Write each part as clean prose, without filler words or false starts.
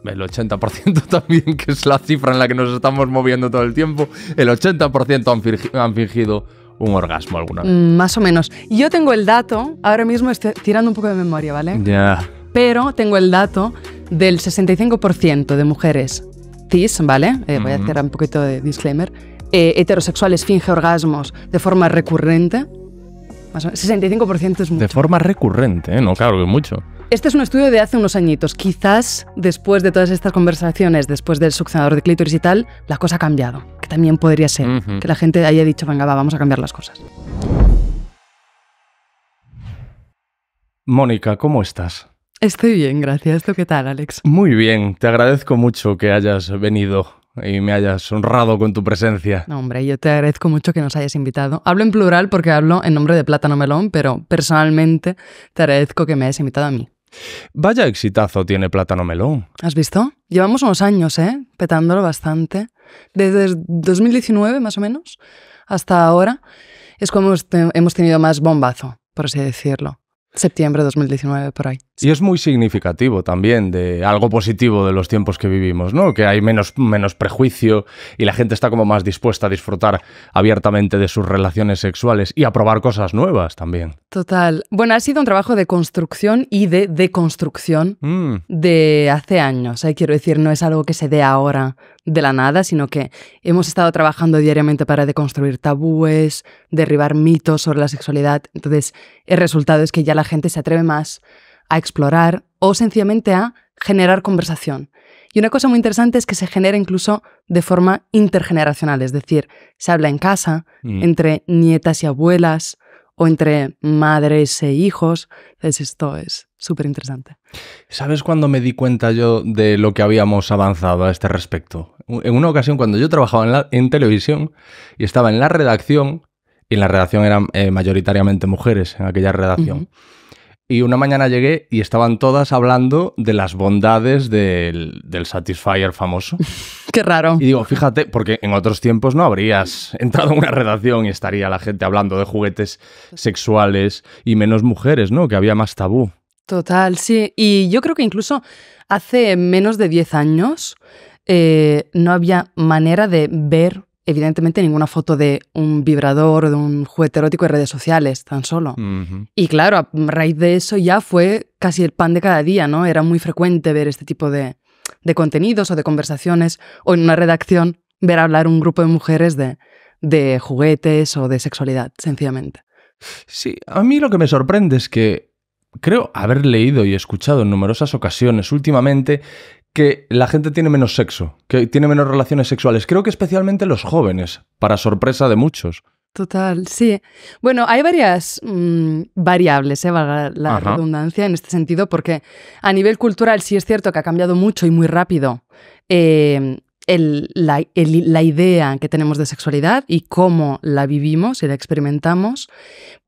el 80% también, que es la cifra en la que nos estamos moviendo todo el tiempo, el 80% han fingido un orgasmo alguna vez. Más o menos. Yo tengo el dato, ahora mismo estoy tirando un poco de memoria, ¿vale? Ya. Pero tengo el dato del 65% de mujeres cis, ¿vale? Voy a hacer un poquito de disclaimer. Heterosexuales finge orgasmos de forma recurrente. Más o menos, 65% es mucho. De forma recurrente, ¿eh? No, claro que mucho. Este es un estudio de hace unos añitos. Quizás después de todas estas conversaciones, después del succionador de clítoris y tal, la cosa ha cambiado. Que también podría ser que la gente haya dicho, venga, vamos a cambiar las cosas. Mónica, ¿cómo estás? Estoy bien, gracias. ¿Tú qué tal, Alex? Muy bien, te agradezco mucho que hayas venido y me hayas honrado con tu presencia. No, hombre, yo te agradezco mucho que nos hayas invitado. Hablo en plural porque hablo en nombre de Plátano Melón, pero personalmente te agradezco que me hayas invitado a mí. Vaya exitazo tiene Plátano Melón. ¿Has visto? Llevamos unos años, petándolo bastante. Desde 2019, más o menos, hasta ahora, es como hemos tenido más bombazo, por así decirlo. Septiembre de 2019, por ahí. Y es muy significativo también de algo positivo de los tiempos que vivimos, ¿no? Que hay menos prejuicio y la gente está como más dispuesta a disfrutar abiertamente de sus relaciones sexuales y a probar cosas nuevas también. Total. Bueno, ha sido un trabajo de construcción y de deconstrucción de hace años. Quiero decir, no es algo que se dé ahora de la nada, sino que hemos estado trabajando diariamente para deconstruir tabúes, derribar mitos sobre la sexualidad. Entonces, el resultado es que ya la gente se atreve más a explorar o sencillamente a generar conversación. Y una cosa muy interesante es que se genera incluso de forma intergeneracional, es decir, se habla en casa, entre nietas y abuelas o entre madres e hijos. Entonces esto es súper interesante. ¿Sabes cuándo me di cuenta yo de lo que habíamos avanzado a este respecto? En una ocasión cuando yo trabajaba en televisión y estaba en la redacción, y en la redacción eran mayoritariamente mujeres en aquella redacción. Y una mañana llegué y estaban todas hablando de las bondades del Satisfyer famoso. Qué raro. Y digo, fíjate, porque en otros tiempos no habrías entrado en una redacción y estaría la gente hablando de juguetes sexuales y menos mujeres, ¿no? Que había más tabú. Total, sí. Y yo creo que incluso hace menos de 10 años no había manera de ver evidentemente ninguna foto de un vibrador o de un juguete erótico en redes sociales, tan solo. Y claro, a raíz de eso ya fue casi el pan de cada día, ¿no? Era muy frecuente ver este tipo de contenidos o de conversaciones, o en una redacción ver hablar un grupo de mujeres de juguetes o de sexualidad, sencillamente. Sí, a mí lo que me sorprende es que creo haber leído y escuchado en numerosas ocasiones últimamente que la gente tiene menos sexo, que tiene menos relaciones sexuales. Creo que especialmente los jóvenes, para sorpresa de muchos. Total, sí. Bueno, hay varias variables, valga la redundancia en este sentido, porque a nivel cultural sí es cierto que ha cambiado mucho y muy rápido la idea que tenemos de sexualidad y cómo la vivimos y la experimentamos.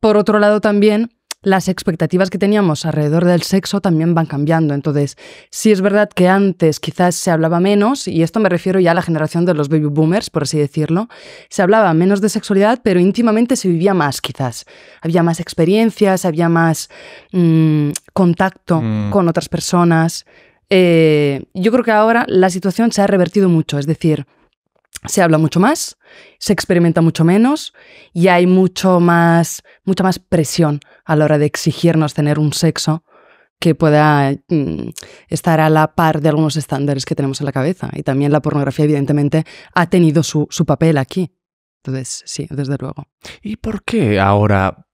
Por otro lado también, las expectativas que teníamos alrededor del sexo también van cambiando. Entonces, sí es verdad que antes quizás se hablaba menos, y esto me refiero ya a la generación de los baby boomers, por así decirlo. Se hablaba menos de sexualidad, pero íntimamente se vivía más, quizás. Había más experiencias, había más contacto con otras personas. Yo creo que ahora la situación se ha revertido mucho, es decir, se habla mucho más, se experimenta mucho menos y hay mucha más presión a la hora de exigirnos tener un sexo que pueda estar a la par de algunos estándares que tenemos en la cabeza. Y también la pornografía, evidentemente, ha tenido su papel aquí. Entonces, sí, desde luego. ¿Y por qué ahora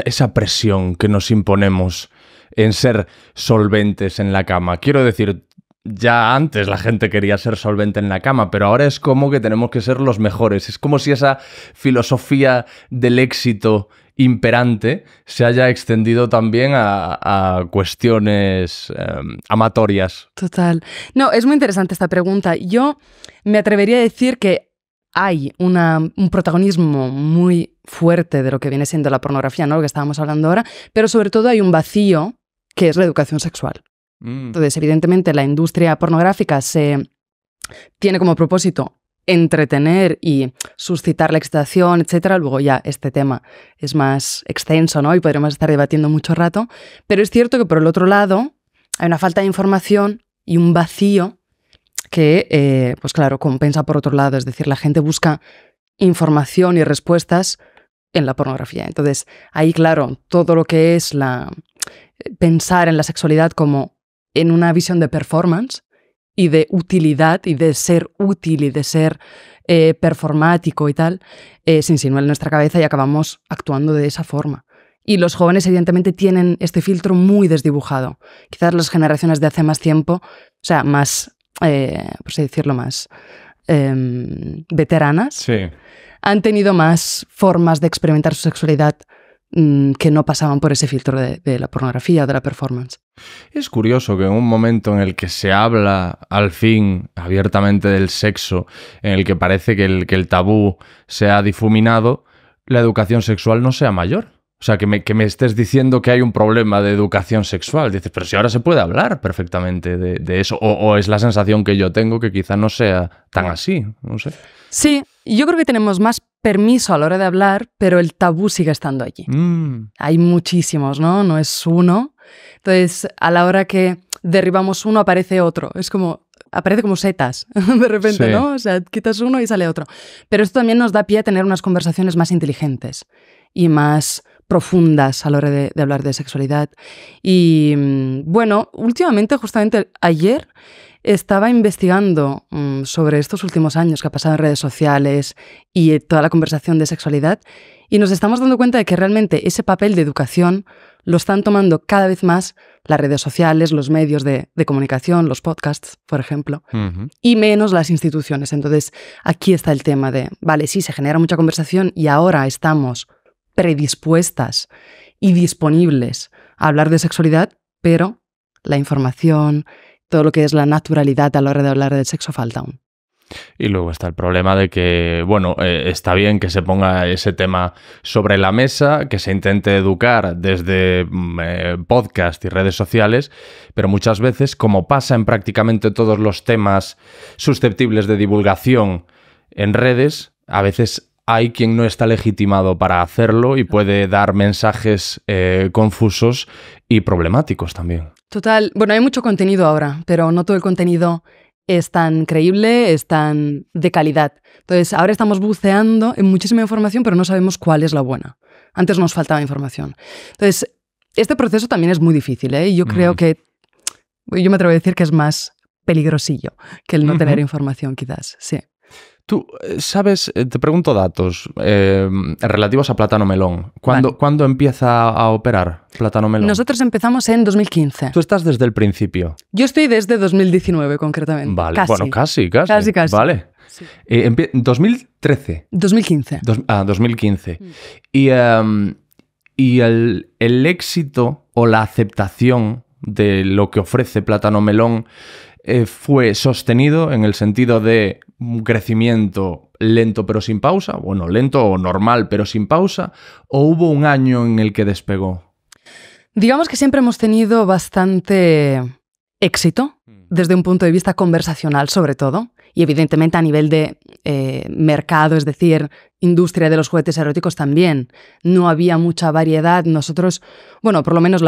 esa presión que nos imponemos en ser solventes en la cama? Quiero decir, ya antes la gente quería ser solvente en la cama, pero ahora es como que tenemos que ser los mejores. Es como si esa filosofía del éxito imperante se haya extendido también a cuestiones amatorias. Total. No, es muy interesante esta pregunta. Yo me atrevería a decir que hay un protagonismo muy fuerte de lo que viene siendo la pornografía, ¿no? Lo que estábamos hablando ahora, pero sobre todo hay un vacío que es la educación sexual. Entonces, evidentemente, la industria pornográfica tiene como propósito entretener y suscitar la excitación, etcétera. Luego ya este tema es más extenso, ¿no? Y podríamos estar debatiendo mucho rato. Pero es cierto que, por el otro lado, hay una falta de información y un vacío que, pues claro, compensa por otro lado. Es decir, la gente busca información y respuestas en la pornografía. Entonces, ahí, claro, todo lo que es pensar en la sexualidad como en una visión de performance y de utilidad y de ser útil y de ser performático y tal, se insinúa en nuestra cabeza y acabamos actuando de esa forma. Y los jóvenes, evidentemente, tienen este filtro muy desdibujado. Quizás las generaciones de hace más tiempo, o sea, más, por así decirlo, más veteranas, Sí. han tenido más formas de experimentar su sexualidad que no pasaban por ese filtro de la pornografía o de la performance. Es curioso que en un momento en el que se habla al fin abiertamente del sexo, en el que parece que el tabú se ha difuminado, la educación sexual no sea mayor. O sea, que me estés diciendo que hay un problema de educación sexual. Dices, pero si ahora se puede hablar perfectamente de eso. O es la sensación que yo tengo que quizá no sea tan así. No sé. Sí, yo creo que tenemos más permiso a la hora de hablar, pero el tabú sigue estando allí. Hay muchísimos, ¿no? No es uno. Entonces, a la hora que derribamos uno, aparece otro. Aparece como setas, de repente, Sí. ¿no? O sea, quitas uno y sale otro. Pero esto también nos da pie a tener unas conversaciones más inteligentes y más profundas a la hora de hablar de sexualidad. Y bueno, últimamente, justamente ayer, estaba investigando sobre estos últimos años que ha pasado en redes sociales y toda la conversación de sexualidad, y nos estamos dando cuenta de que realmente ese papel de educación lo están tomando cada vez más las redes sociales, los medios de comunicación, los podcasts, por ejemplo, y menos las instituciones. Entonces, aquí está el tema de, vale, sí, se genera mucha conversación y ahora estamos predispuestas y disponibles a hablar de sexualidad, pero la información, todo lo que es la naturalidad a la hora de hablar del sexo falta aún. Y luego está el problema de que, bueno, está bien que se ponga ese tema sobre la mesa, que se intente educar desde podcast y redes sociales, pero muchas veces, como pasa en prácticamente todos los temas susceptibles de divulgación en redes, a veces hay quien no está legitimado para hacerlo y puede dar mensajes confusos y problemáticos también. Total. Bueno, hay mucho contenido ahora, pero no todo el contenido es tan creíble, es tan de calidad. Entonces, ahora estamos buceando en muchísima información, pero no sabemos cuál es la buena. Antes nos faltaba información. Entonces, este proceso también es muy difícil, ¿eh? Y yo creo que, yo me atrevo a decir que es más peligrosillo que el no tener información, quizás, sí. Tú, ¿sabes? Te pregunto datos relativos a Plátano Melón. ¿Cuándo empieza a operar Plátano Melón? Nosotros empezamos en 2015. Tú estás desde el principio. Yo estoy desde 2019, concretamente. Vale, casi. Bueno, casi. Casi. Vale. Sí. 2013. 2015. 2015. Y el éxito o la aceptación de lo que ofrece Plátano Melón fue sostenido en el sentido de un crecimiento lento pero sin pausa, bueno, lento o normal pero sin pausa, o hubo un año en el que despegó? Digamos que siempre hemos tenido bastante éxito desde un punto de vista conversacional, sobre todo, y evidentemente a nivel de mercado, es decir, industria de los juguetes eróticos también. No había mucha variedad. Nosotros, bueno, por lo menos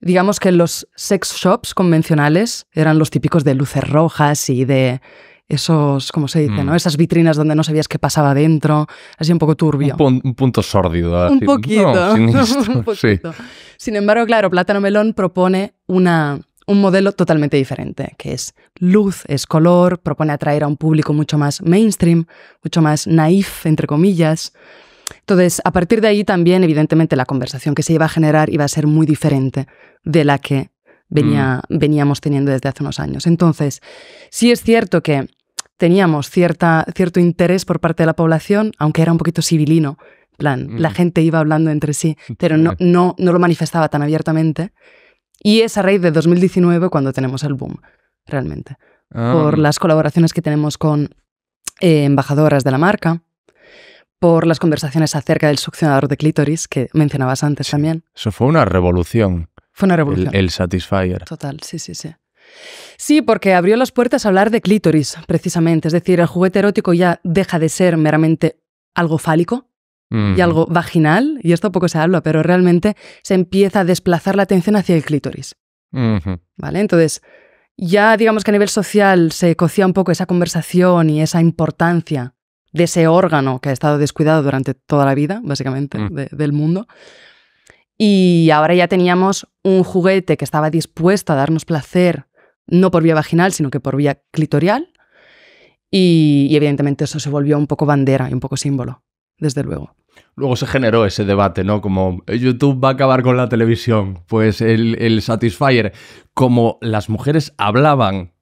digamos que los sex shops convencionales eran los típicos de luces rojas y de esos, ¿cómo se dice? ¿No? Esas vitrinas donde no sabías qué pasaba dentro, así un poco turbio. Un punto sórdido. Un poquito. No, sinistro, un poquito. Sí. Sin embargo, claro, Plátano Melón propone un modelo totalmente diferente, que es luz, es color, propone atraer a un público mucho más mainstream, mucho más naif, entre comillas. Entonces, a partir de ahí también, evidentemente, la conversación que se iba a generar iba a ser muy diferente de la que veníamos teniendo desde hace unos años. Entonces, sí es cierto que teníamos cierto interés por parte de la población, aunque era un poquito civilino. En plan, la gente iba hablando entre sí, pero no lo manifestaba tan abiertamente. Y es a raíz de 2019 cuando tenemos el boom, realmente. Por las colaboraciones que tenemos con embajadoras de la marca, por las conversaciones acerca del succionador de clítoris, que mencionabas antes también. Eso fue una revolución. Fue una revolución. El Satisfyer. Total, sí. Sí, porque abrió las puertas a hablar de clítoris, precisamente. Es decir, el juguete erótico ya deja de ser meramente algo fálico y algo vaginal, y esto poco se habla, pero realmente se empieza a desplazar la atención hacia el clítoris. ¿Vale? Entonces, ya digamos que a nivel social se cocía un poco esa conversación y esa importancia de ese órgano que ha estado descuidado durante toda la vida, básicamente, del mundo. Y ahora ya teníamos un juguete que estaba dispuesto a darnos placer, no por vía vaginal, sino que por vía clitorial. Y evidentemente eso se volvió un poco bandera y un poco símbolo, desde luego. Luego se generó ese debate, ¿no? Como YouTube va a acabar con la televisión. Pues el Satisfyer, como las mujeres hablaban,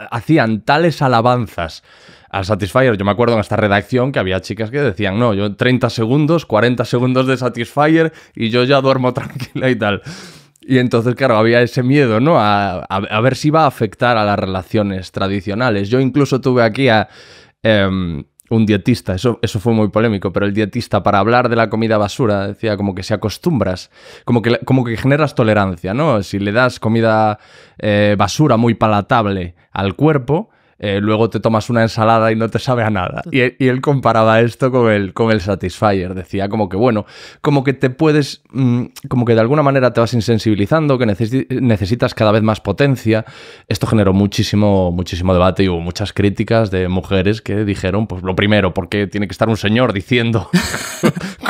hacían tales alabanzas al Satisfyer. Yo me acuerdo en esta redacción que había chicas que decían, no, yo 30 segundos, 40 segundos de Satisfyer y yo ya duermo tranquila y tal. Y entonces, claro, había ese miedo, ¿no? A ver si iba a afectar a las relaciones tradicionales. Yo incluso tuve aquí a un dietista, eso fue muy polémico, pero el dietista, para hablar de la comida basura, decía como que si acostumbras, como que generas tolerancia, ¿no? Si le das comida basura muy palatable al cuerpo, luego te tomas una ensalada y no te sabe a nada. Y él comparaba esto con el Satisfyer. Decía como que, bueno, como que te puedes, como que de alguna manera te vas insensibilizando, que necesitas cada vez más potencia. Esto generó muchísimo debate y hubo muchas críticas de mujeres que dijeron, pues lo primero, ¿por qué tiene que estar un señor diciendo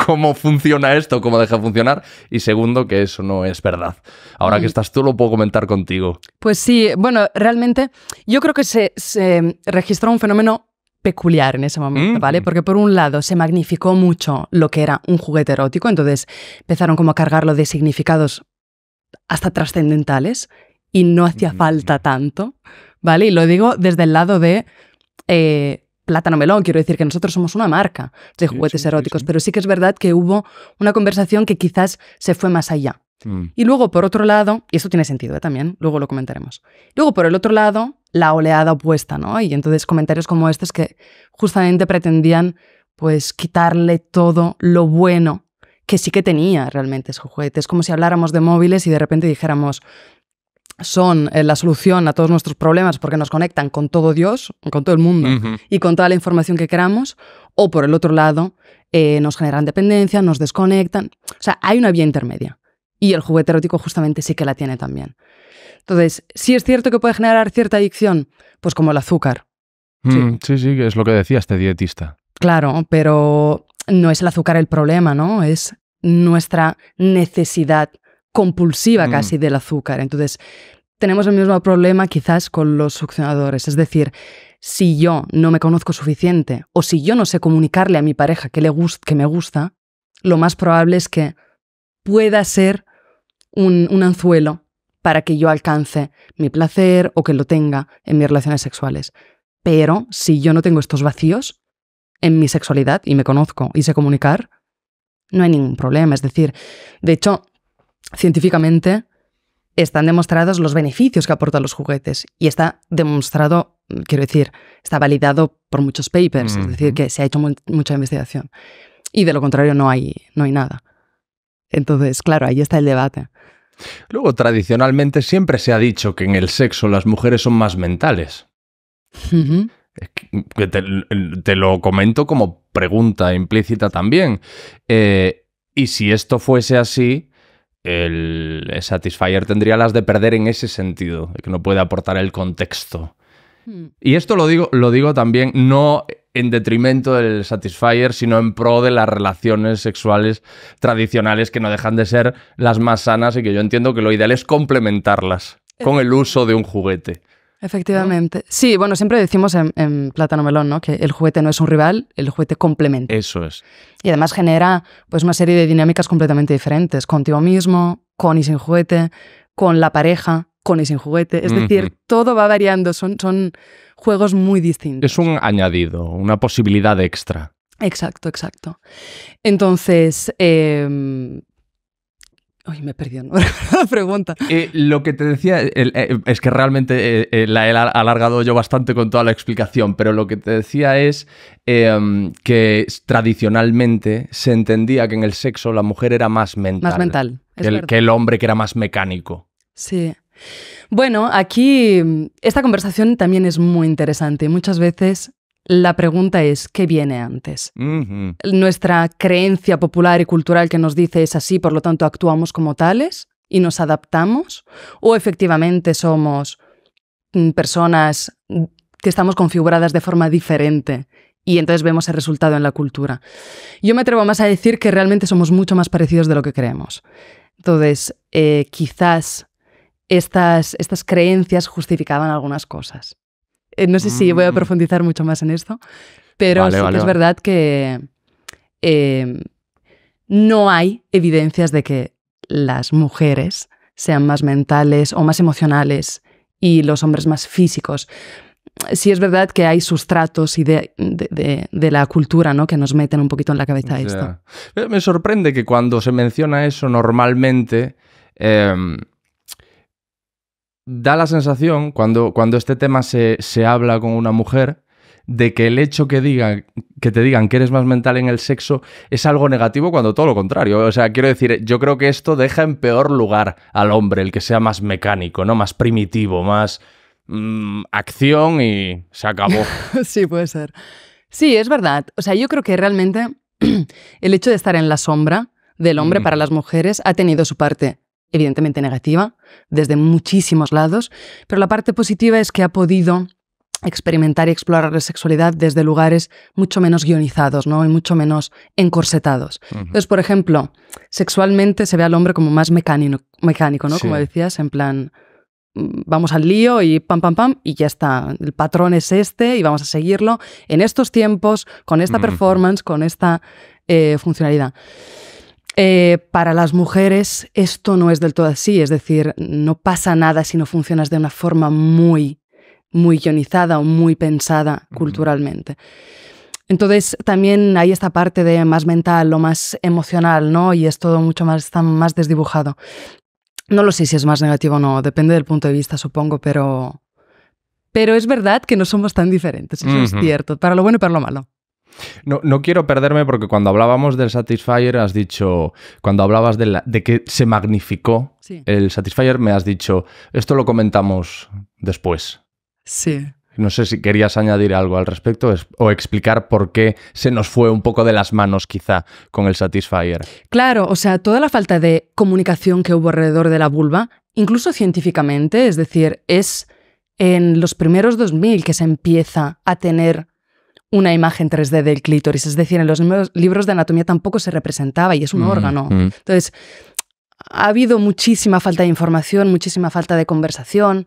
cómo funciona esto, cómo deja de funcionar? Y segundo, que eso no es verdad. Ahora que estás tú, lo puedo comentar contigo. Pues sí, bueno, realmente yo creo que se registró un fenómeno peculiar en ese momento, ¿vale? Porque por un lado se magnificó mucho lo que era un juguete erótico, entonces empezaron como a cargarlo de significados hasta trascendentales y no hacía falta tanto, ¿vale? Y lo digo desde el lado de Plátano Melón, quiero decir que nosotros somos una marca de juguetes eróticos, pero sí que es verdad que hubo una conversación que quizás se fue más allá. Y luego, por otro lado, y esto tiene sentido también, luego lo comentaremos. Luego, por el otro lado, la oleada opuesta, ¿no? Y entonces comentarios como estos que justamente pretendían, pues, quitarle todo lo bueno que sí que tenía realmente ese juguete. Es como si habláramos de móviles y de repente dijéramos, son la solución a todos nuestros problemas porque nos conectan con todo Dios, con todo el mundo y con toda la información que queramos, o por el otro lado, nos generan dependencia, nos desconectan. O sea, hay una vía intermedia. Y el juguete erótico justamente sí que la tiene también. Entonces, sí es cierto que puede generar cierta adicción, pues como el azúcar. Sí, que es lo que decía este dietista. Claro, pero no es el azúcar el problema, ¿no? Es nuestra necesidad compulsiva casi del azúcar. Entonces, tenemos el mismo problema quizás con los succionadores. Es decir, si yo no me conozco suficiente o si yo no sé comunicarle a mi pareja que me gusta, lo más probable es que pueda ser un anzuelo para que yo alcance mi placer o que lo tenga en mis relaciones sexuales. Pero si yo no tengo estos vacíos en mi sexualidad y me conozco y sé comunicar, no hay ningún problema. Es decir, de hecho, científicamente están demostrados los beneficios que aportan los juguetes y está demostrado, quiero decir, está validado por muchos papers, es decir, que se ha hecho mucha investigación. Y de lo contrario no hay nada. Entonces, claro, ahí está el debate. Luego, tradicionalmente siempre se ha dicho que en el sexo las mujeres son más mentales. Que te lo comento como pregunta implícita también. Y si esto fuese así, el Satisfyer tendría las de perder en ese sentido, de que no puede aportar el contexto. Y esto lo digo también no en detrimento del Satisfyer, sino en pro de las relaciones sexuales tradicionales que no dejan de ser las más sanas y que yo entiendo que lo ideal es complementarlas con el uso de un juguete. Efectivamente. ¿No? Sí, bueno, siempre decimos en Plátano Melón, ¿no? Que el juguete no es un rival, el juguete complementa. Eso es. Y además genera pues una serie de dinámicas completamente diferentes, contigo mismo, con y sin juguete, con la pareja, con y sin juguete. Es decir, todo va variando, son juegos muy distintos. Es un añadido, una posibilidad extra. Exacto. Entonces, uy, me perdí la pregunta. Lo que te decía es que realmente la he alargado yo bastante con toda la explicación, pero lo que te decía es que tradicionalmente se entendía que en el sexo la mujer era más mental. Más mental, que el hombre que era más mecánico. Sí. Bueno, aquí esta conversación también es muy interesante. Muchas veces la pregunta es, ¿qué viene antes? Nuestra creencia popular y cultural que nos dice es así, por lo tanto actuamos como tales y nos adaptamos, o efectivamente somos personas que estamos configuradas de forma diferente y entonces vemos el resultado en la cultura. Yo me atrevo más a decir que realmente somos mucho más parecidos de lo que creemos. Entonces, quizás estas creencias justificaban algunas cosas. No sé si voy a profundizar mucho más en esto, pero sí que es verdad que no hay evidencias de que las mujeres sean más mentales o más emocionales y los hombres más físicos. Sí es verdad que hay sustratos y de la cultura, ¿no?, que nos meten un poquito en la cabeza esto. Me sorprende que cuando se menciona eso normalmente da la sensación, cuando este tema se habla con una mujer, de que el hecho que te digan que eres más mental en el sexo es algo negativo, cuando todo lo contrario. O sea, quiero decir, yo creo que esto deja en peor lugar al hombre, el que sea más mecánico, ¿no? Más primitivo, más acción y se acabó. Sí, puede ser. Sí, es verdad. O sea, yo creo que realmente el hecho de estar en la sombra del hombre para las mujeres ha tenido su parte evidentemente negativa desde muchísimos lados, pero la parte positiva es que ha podido experimentar y explorar la sexualidad desde lugares mucho menos guionizados, ¿no?, y mucho menos encorsetados. Entonces, por ejemplo, sexualmente se ve al hombre como más mecánico, ¿no? Sí. Como decías, en plan, vamos al lío y pam, pam, pam, y ya está. El patrón es este y vamos a seguirlo en estos tiempos, con esta performance, con esta funcionalidad. Para las mujeres esto no es del todo así, es decir, no pasa nada si no funcionas de una forma muy guionizada o muy pensada culturalmente. Entonces también hay esta parte de más mental o más emocional, ¿no? Y es todo mucho más, está más desdibujado. No lo sé si es más negativo o no, depende del punto de vista, supongo, pero es verdad que no somos tan diferentes, eso es cierto, para lo bueno y para lo malo. No quiero perderme, porque cuando hablábamos del Satisfyer has dicho, cuando hablabas de que se magnificó el Satisfyer, me has dicho, esto lo comentamos después. Sí. No sé si querías añadir algo al respecto o explicar por qué se nos fue un poco de las manos quizá con el Satisfyer. Claro, o sea, toda la falta de comunicación que hubo alrededor de la vulva, incluso científicamente, es decir, es en los primeros 2000 que se empieza a tener una imagen 3D del clítoris, es decir, en los libros de anatomía tampoco se representaba y es un órgano. Entonces, ha habido muchísima falta de información, muchísima falta de conversación.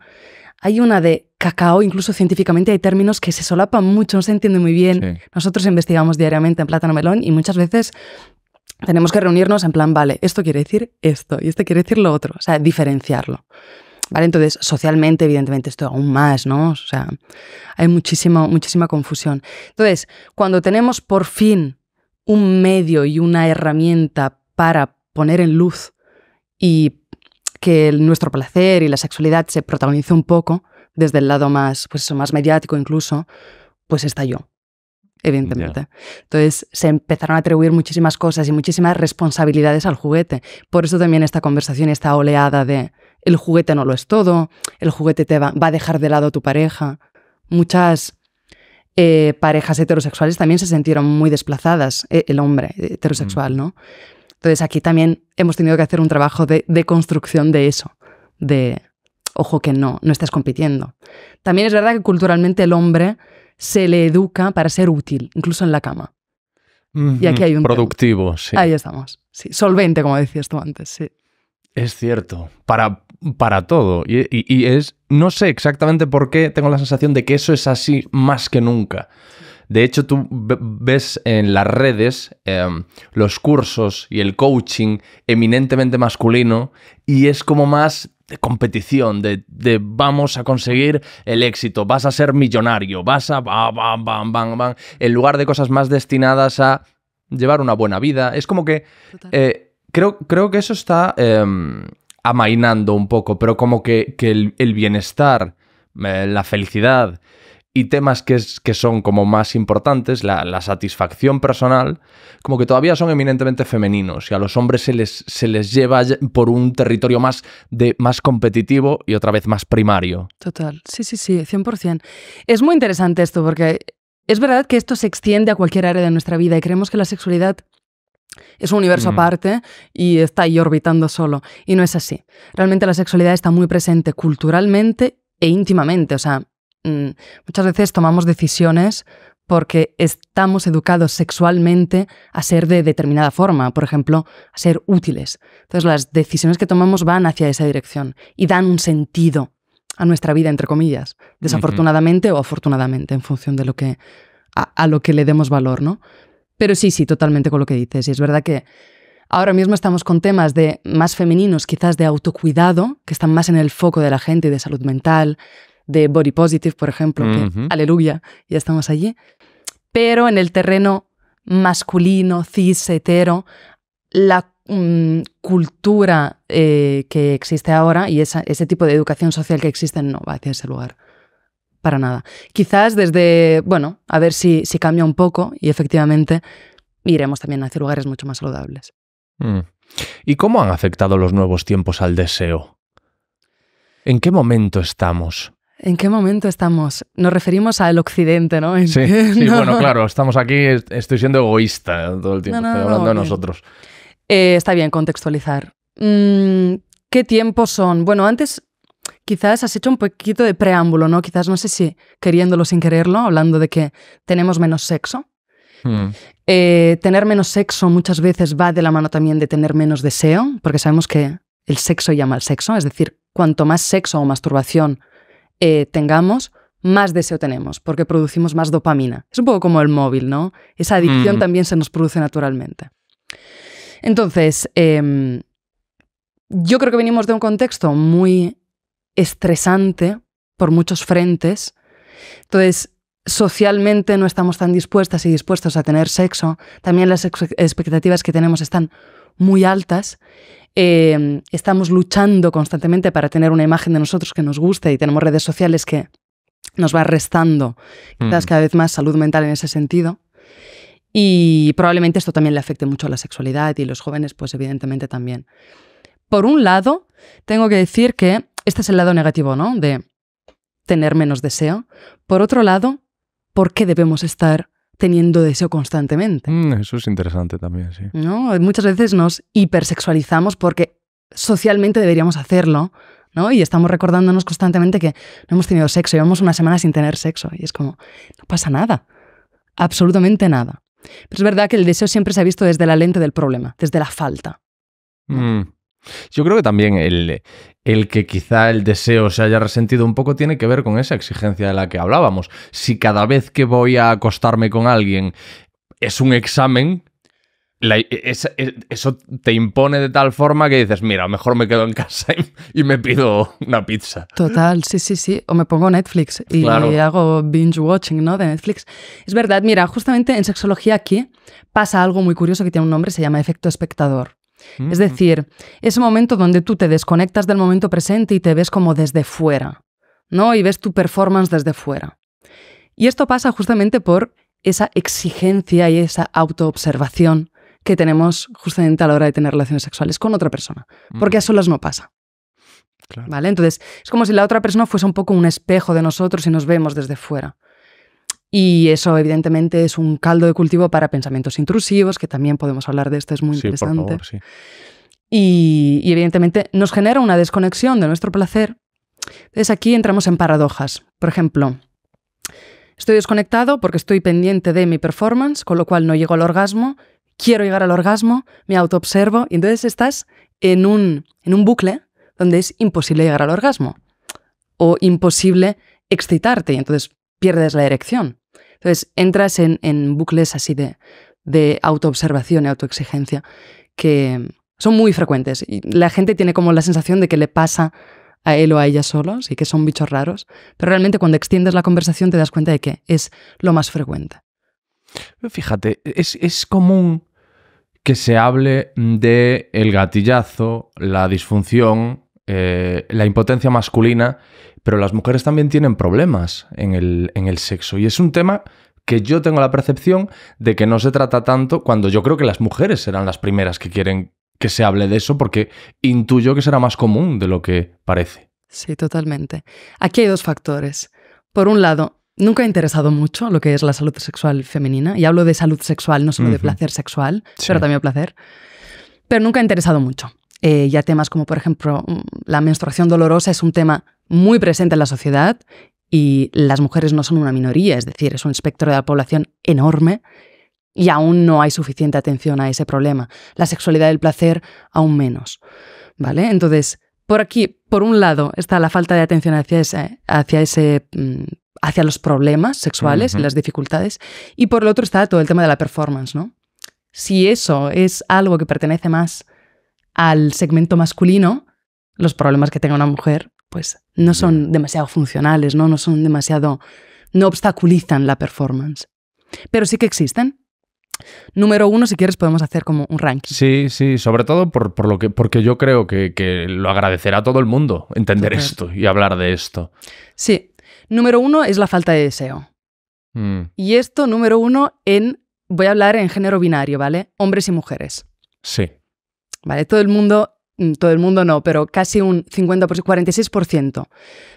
Hay una de cacao, incluso científicamente hay términos que se solapan mucho, no se entiende muy bien. Sí. Nosotros investigamos diariamente en Plátano Melón y muchas veces tenemos que reunirnos en plan, vale, esto quiere decir esto y esto quiere decir lo otro, o sea, diferenciarlo. ¿Vale? Entonces, socialmente, evidentemente, esto aún más, ¿no? O sea, hay muchísima confusión. Entonces, cuando tenemos por fin un medio y una herramienta para poner en luz y que nuestro placer y la sexualidad se protagonice un poco desde el lado más, pues eso, más mediático incluso, pues estalló, evidentemente. Entonces se empezaron a atribuir muchísimas cosas y muchísimas responsabilidades al juguete. Por eso también esta conversación, esta oleada de el juguete no lo es todo, el juguete te va a dejar de lado a tu pareja. Muchas parejas heterosexuales también se sintieron muy desplazadas, el hombre heterosexual, ¿no? Entonces aquí también hemos tenido que hacer un trabajo de construcción de eso, de, ojo que no estás compitiendo. También es verdad que culturalmente el hombre se le educa para ser útil, incluso en la cama. Y aquí hay un productivo, tema. Sí. Ahí estamos. Sí. Solvente, como decías tú antes, sí. Es cierto, para todo. Y es, no sé exactamente por qué tengo la sensación de que eso es así más que nunca. De hecho, tú ves en las redes los cursos y el coaching eminentemente masculino y es como más de competición, de vamos a conseguir el éxito, vas a ser millonario, vas a bam, bam, bam, bam, en lugar de cosas más destinadas a llevar una buena vida. Es como que creo que eso está amainando un poco, pero como que el bienestar, la felicidad y temas que son como más importantes, la satisfacción personal, como que todavía son eminentemente femeninos y a los hombres se les lleva por un territorio más competitivo y otra vez más primario. Total, sí, 100%. Es muy interesante esto porque es verdad que esto se extiende a cualquier área de nuestra vida y creemos que la sexualidad es un universo aparte y está ahí orbitando solo. Y no es así. Realmente la sexualidad está muy presente culturalmente e íntimamente. O sea, muchas veces tomamos decisiones porque estamos educados sexualmente a ser de determinada forma, por ejemplo, a ser útiles. Entonces las decisiones que tomamos van hacia esa dirección y dan un sentido a nuestra vida, entre comillas, desafortunadamente o afortunadamente, en función de lo que, a lo que le demos valor, ¿no? Pero sí, totalmente con lo que dices. Y es verdad que ahora mismo estamos con temas de más femeninos, quizás de autocuidado, que están más en el foco de la gente, de salud mental, de body positive, por ejemplo, que aleluya, ya estamos allí. Pero en el terreno masculino, cis, hetero, la cultura que existe ahora y ese tipo de educación social que existe no va hacia ese lugar. Para nada. Quizás desde, bueno, a ver si cambia un poco y efectivamente iremos también hacia lugares mucho más saludables. ¿Y cómo han afectado los nuevos tiempos al deseo? ¿En qué momento estamos? ¿En qué momento estamos? Nos referimos al occidente, ¿no? Sí, no. Bueno, claro, estamos aquí, estoy siendo egoísta todo el tiempo, estoy hablando de nosotros. Está bien contextualizar. ¿Qué tiempos son? Bueno, antes quizás has hecho un poquito de preámbulo, ¿no? Quizás, no sé si queriéndolo sin quererlo, hablando de que tenemos menos sexo. Tener menos sexo muchas veces va de la mano también de tener menos deseo, porque sabemos que el sexo llama al sexo, es decir, cuanto más sexo o masturbación tengamos, más deseo tenemos, porque producimos más dopamina. Es un poco como el móvil, ¿no? Esa adicción también se nos produce naturalmente. Entonces, yo creo que venimos de un contexto muy estresante por muchos frentes. Entonces, socialmente no estamos tan dispuestas y dispuestos a tener sexo. También las expectativas que tenemos están muy altas. Estamos luchando constantemente para tener una imagen de nosotros que nos guste y tenemos redes sociales que nos va restando quizás cada vez más salud mental en ese sentido. Y probablemente esto también le afecte mucho a la sexualidad y los jóvenes, pues evidentemente también. Por un lado, tengo que decir que este es el lado negativo, ¿no? De tener menos deseo. Por otro lado, ¿por qué debemos estar teniendo deseo constantemente? Eso es interesante también, sí. ¿No? Muchas veces nos hipersexualizamos porque socialmente deberíamos hacerlo, ¿no? Y estamos recordándonos constantemente que no hemos tenido sexo, llevamos una semana sin tener sexo y es como, no pasa nada, absolutamente nada. Pero es verdad que el deseo siempre se ha visto desde la lente del problema, desde la falta. Yo creo que también el que quizá el deseo se haya resentido un poco tiene que ver con esa exigencia de la que hablábamos. Si cada vez que voy a acostarme con alguien es un examen, eso te impone de tal forma que dices, mira, mejor me quedo en casa y me pido una pizza. Total, sí. O me pongo Netflix y hago binge watching, ¿no? De Netflix. Es verdad, mira, justamente en sexología aquí pasa algo muy curioso que tiene un nombre, se llama efecto espectador. Es decir, ese momento donde tú te desconectas del momento presente y te ves como desde fuera, ¿no? Y ves tu performance desde fuera. Y esto pasa justamente por esa exigencia y esa autoobservación que tenemos justamente a la hora de tener relaciones sexuales con otra persona. Porque a solas no pasa. Claro. ¿Vale? Entonces, es como si la otra persona fuese un poco un espejo de nosotros y nos vemos desde fuera. Y eso, evidentemente, es un caldo de cultivo para pensamientos intrusivos, que también podemos hablar de esto, es muy interesante. Por favor, sí. Y evidentemente nos genera una desconexión de nuestro placer. Entonces aquí entramos en paradojas. Por ejemplo, estoy desconectado porque estoy pendiente de mi performance, con lo cual no llego al orgasmo, quiero llegar al orgasmo, me autoobservo, y entonces estás en un bucle donde es imposible llegar al orgasmo o imposible excitarte y entonces pierdes la erección. Entonces entras en bucles así de autoobservación y autoexigencia que son muy frecuentes y la gente tiene como la sensación de que le pasa a él o a ella solos y que son bichos raros, pero realmente cuando extiendes la conversación te das cuenta de que es lo más frecuente. Fíjate, es común que se hable de el gatillazo, la disfunción, la impotencia masculina, pero las mujeres también tienen problemas en el sexo. Y es un tema que yo tengo la percepción de que no se trata tanto, cuando yo creo que las mujeres serán las primeras que quieren que se hable de eso, porque intuyo que será más común de lo que parece. Sí, totalmente. Aquí hay dos factores. Por un lado, nunca he interesado mucho lo que es la salud sexual femenina. Y hablo de salud sexual, no solo de placer sexual, sí, pero también placer. Pero nunca he interesado mucho. Ya temas como, por ejemplo, la menstruación dolorosa es un tema muy presente en la sociedad y las mujeres no son una minoría, es decir, es un espectro de la población enorme y aún no hay suficiente atención a ese problema. La sexualidad del placer aún menos, ¿vale? Entonces, por aquí, por un lado, está la falta de atención hacia los problemas sexuales y las dificultades, y por el otro está todo el tema de la performance, ¿no? Si eso es algo que pertenece más al segmento masculino, los problemas que tenga una mujer pues no son demasiado funcionales, ¿no? No obstaculizan la performance. Pero sí que existen. Número 1, si quieres, podemos hacer como un ranking. Sí, sobre todo porque yo creo que lo agradecerá a todo el mundo entender esto y hablar de esto. Sí. Número 1 es la falta de deseo. Y esto, número 1, voy a hablar en género binario, ¿vale? Hombres y mujeres. Sí. Vale, todo el mundo no, pero casi un 46%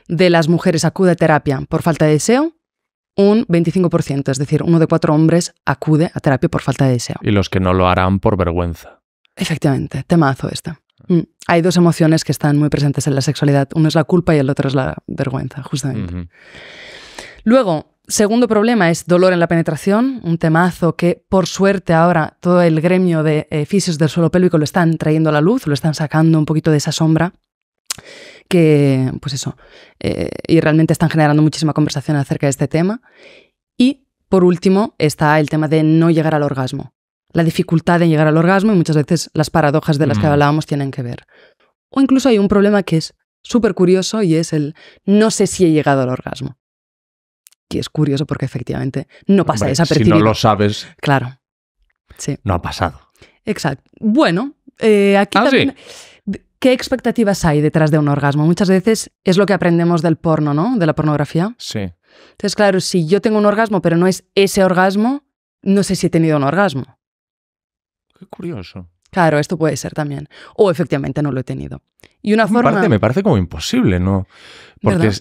de las mujeres acude a terapia por falta de deseo, un 25%, es decir, 1 de 4 hombres acude a terapia por falta de deseo. Y los que no lo harán por vergüenza. Efectivamente, temazo esta. Hay 2 emociones que están muy presentes en la sexualidad. Uno es la culpa y el otro es la vergüenza, justamente. Luego, segundo problema es dolor en la penetración, un temazo que, por suerte, ahora todo el gremio de fisios del suelo pélvico lo están trayendo a la luz, lo están sacando un poquito de esa sombra, que, pues eso, y realmente están generando muchísima conversación acerca de este tema. Y, por último, está el tema de no llegar al orgasmo. La dificultad de llegar al orgasmo y muchas veces las paradojas de las que hablábamos tienen que ver. O incluso hay un problema que es súper curioso y es el no sé si he llegado al orgasmo. Que es curioso porque efectivamente no pasa desapercibido. Si no lo sabes, claro, sí. No ha pasado. Exacto. Bueno, aquí también... ¿Sí? ¿Qué expectativas hay detrás de un orgasmo? Muchas veces es lo que aprendemos del porno, ¿no? De la pornografía. Sí. Entonces, claro, si yo tengo un orgasmo pero no es ese orgasmo, no sé si he tenido un orgasmo. Qué curioso. Claro, esto puede ser también. O efectivamente no lo he tenido. Y una forma... Me parece como imposible, ¿no? Porque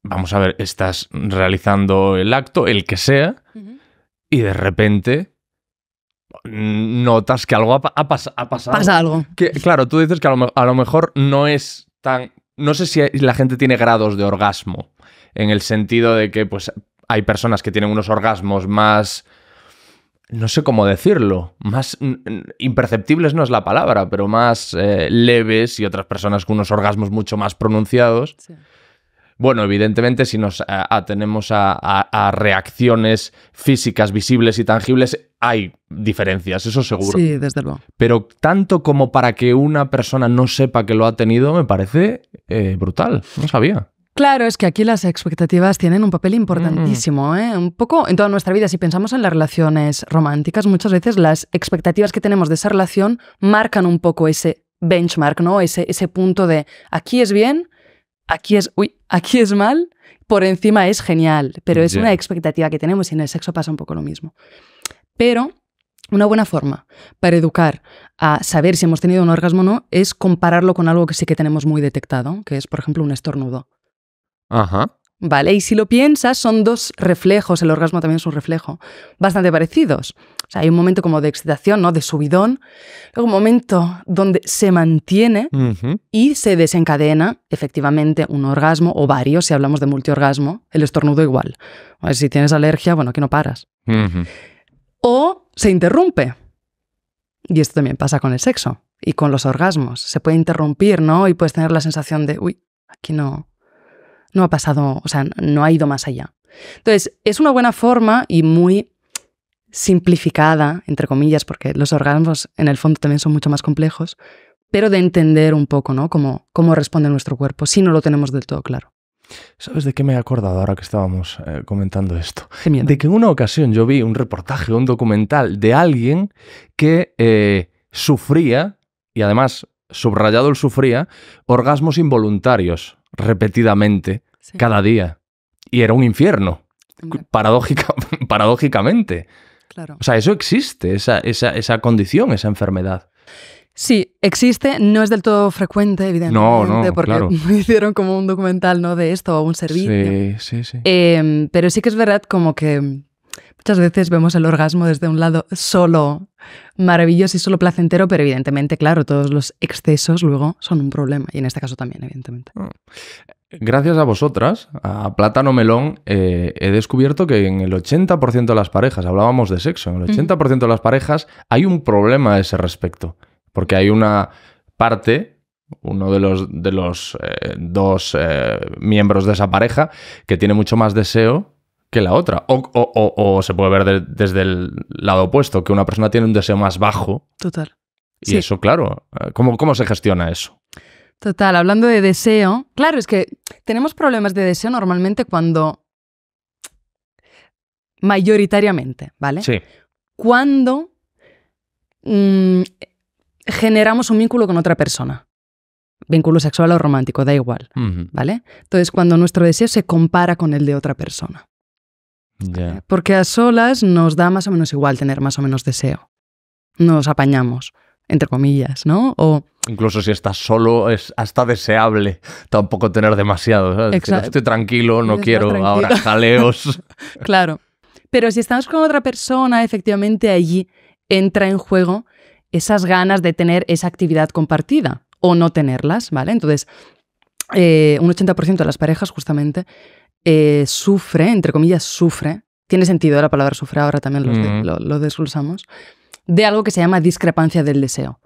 vamos a ver, estás realizando el acto, el que sea, y de repente notas que algo ha pasado. Pasa algo. Que, claro, tú dices que a lo mejor no es tan... No sé si la gente tiene grados de orgasmo, en el sentido de que pues, hay personas que tienen unos orgasmos más... No sé cómo decirlo, más imperceptibles no es la palabra, pero más leves, y otras personas con unos orgasmos mucho más pronunciados. Sí. Bueno, evidentemente, si nos atenemos a reacciones físicas, visibles y tangibles, hay diferencias, eso seguro. Sí, desde luego. Pero tanto como para que una persona no sepa que lo ha tenido, me parece brutal, no sabía. Claro, es que aquí las expectativas tienen un papel importantísimo, ¿eh? Un poco en toda nuestra vida. Si pensamos en las relaciones románticas, muchas veces las expectativas que tenemos de esa relación marcan un poco ese benchmark, ¿no? Ese punto de aquí es bien, aquí es mal, por encima es genial. Pero es una expectativa que tenemos y en el sexo pasa un poco lo mismo. Pero una buena forma para educar a saber si hemos tenido un orgasmo o no es compararlo con algo que sí que tenemos muy detectado, que es, por ejemplo, un estornudo. Ajá. Vale, y si lo piensas, son 2 reflejos, el orgasmo también es un reflejo, bastante parecidos. O sea, hay un momento como de excitación, ¿no? De subidón, luego un momento donde se mantiene y se desencadena efectivamente un orgasmo o varios, si hablamos de multiorgasmo, el estornudo igual. A ver, si tienes alergia, bueno, aquí no paras. O se interrumpe. Y esto también pasa con el sexo y con los orgasmos. Se puede interrumpir, ¿no? Y puedes tener la sensación de, aquí no ha pasado, o sea, no ha ido más allá. Entonces, es una buena forma y muy simplificada, entre comillas, porque los orgasmos en el fondo también son mucho más complejos, pero de entender un poco, ¿no? Cómo responde nuestro cuerpo, si no lo tenemos del todo claro. ¿Sabes de qué me he acordado ahora que estábamos comentando esto? Qué miedo. De que en una ocasión yo vi un reportaje, un documental de alguien que sufría, y además subrayado el sufría, orgasmos involuntarios repetidamente, cada día. Y era un infierno, paradójicamente. Claro. O sea, eso existe, esa condición, esa enfermedad. Sí, existe, no es del todo frecuente, evidentemente, no, porque claro. hicieron como un documental, ¿no? De esto, o un servicio. Sí. Pero sí que es verdad como que muchas veces vemos el orgasmo desde un lado solo maravilloso y solo placentero, pero evidentemente, claro, todos los excesos luego son un problema. Y en este caso también, evidentemente. Gracias a vosotras, a Plátano Melón, he descubierto que en el 80% de las parejas, hablábamos de sexo, en el 80% de las parejas hay un problema a ese respecto. Porque hay una parte, uno de los dos miembros de esa pareja, que tiene mucho más deseo que la otra. O se puede ver desde el lado opuesto, que una persona tiene un deseo más bajo. Total. Y sí. Eso, claro, ¿cómo se gestiona eso? Total, hablando de deseo, claro, es que tenemos problemas de deseo normalmente cuando, mayoritariamente, ¿vale? Sí. Cuando generamos un vínculo con otra persona. Vínculo sexual o romántico, da igual, ¿vale? Entonces, cuando nuestro deseo se compara con el de otra persona. Yeah. Porque a solas nos da más o menos igual tener más o menos deseo. Nos apañamos, entre comillas, ¿no? O incluso si estás solo, es hasta deseable tampoco tener demasiado. ¿Sabes? Exacto. Estoy tranquilo, no quiero tranquilo. ahora jaleos. Claro. Pero si estamos con otra persona, efectivamente allí entra en juego esas ganas de tener esa actividad compartida o no tenerlas, ¿vale? Entonces, un 80% de las parejas justamente sufre, entre comillas, sufre, tiene sentido la palabra sufre, ahora también lo desglosamos, de algo que se llama discrepancia del deseo,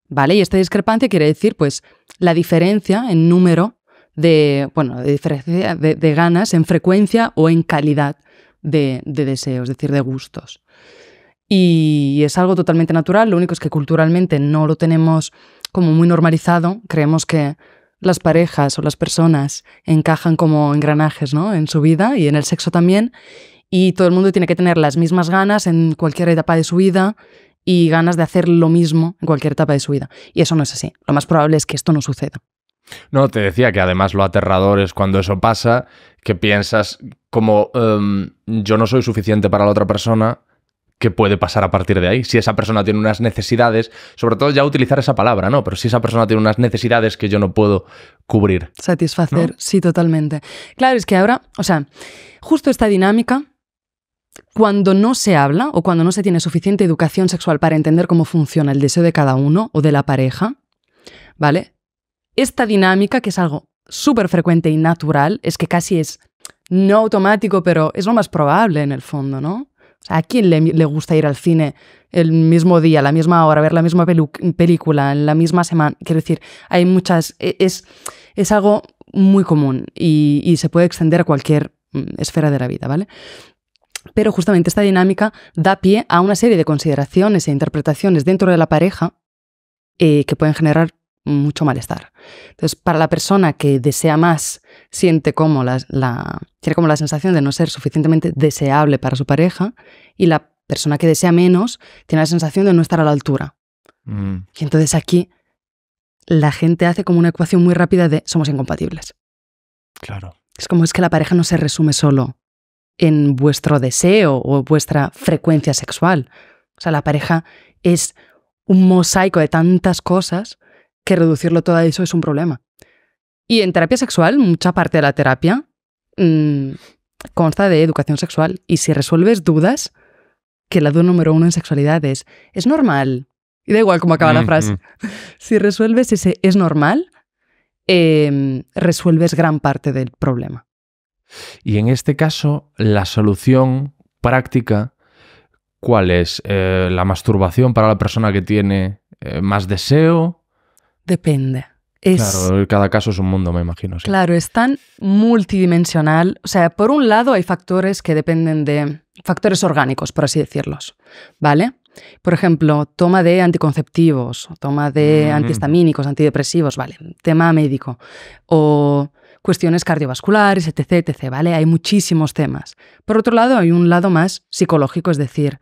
¿vale? Y esta discrepancia quiere decir, pues, la diferencia en número de diferencia de ganas en frecuencia o en calidad de deseos, es decir, de gustos. Y es algo totalmente natural, lo único es que culturalmente no lo tenemos como muy normalizado. Creemos que las parejas o las personas encajan como engranajes, ¿no? En su vida y en el sexo también, y todo el mundo tiene que tener las mismas ganas en cualquier etapa de su vida y ganas de hacer lo mismo en cualquier etapa de su vida. Y eso no es así. Lo más probable es que esto no suceda. No, te decía que además lo aterrador es cuando eso pasa, que piensas como yo no soy suficiente para la otra persona. ¿Qué puede pasar a partir de ahí? Si esa persona tiene unas necesidades, sobre todo ya utilizar esa palabra, ¿no? Pero si esa persona tiene unas necesidades que yo no puedo cubrir. Satisfacer, ¿no? Sí, totalmente. Claro, es que ahora, justo esta dinámica, cuando no se habla o cuando no se tiene suficiente educación sexual para entender cómo funciona el deseo de cada uno o de la pareja, ¿vale? Esta dinámica, que es algo súper frecuente y natural, es que casi es no automático, pero es lo más probable en el fondo, ¿no? ¿A quién le gusta ir al cine el mismo día, a la misma hora, ver la misma película, en la misma semana? Quiero decir, hay muchas... Es algo muy común y se puede extender a cualquier esfera de la vida, ¿vale? Pero justamente esta dinámica da pie a una serie de consideraciones e interpretaciones dentro de la pareja que pueden generar mucho malestar. Entonces, para la persona que desea más, tiene como la sensación de no ser suficientemente deseable para su pareja, y la persona que desea menos tiene la sensación de no estar a la altura. Y entonces aquí la gente hace como una ecuación muy rápida de somos incompatibles. Claro. Es que la pareja no se resume solo en vuestro deseo o vuestra frecuencia sexual. O sea, la pareja es un mosaico de tantas cosas que reducirlo todo a eso es un problema. Y en terapia sexual, mucha parte de la terapia consta de educación sexual. Y si resuelves dudas, que la duda número 1 en sexualidad es normal. Y da igual cómo acaba la frase. Si resuelves ese es normal, resuelves gran parte del problema. Y en este caso, la solución práctica, ¿cuál es? ¿La masturbación para la persona que tiene más deseo? Depende. Claro, cada caso es un mundo, me imagino. Sí. Claro, es tan multidimensional. O sea, por un lado hay factores que dependen de factores orgánicos, por así decirlos, ¿vale? Por ejemplo, toma de anticonceptivos, toma de antihistamínicos, antidepresivos, ¿vale? Tema médico. O cuestiones cardiovasculares, etc., ¿vale? Hay muchísimos temas. Por otro lado, hay un lado más psicológico, es decir,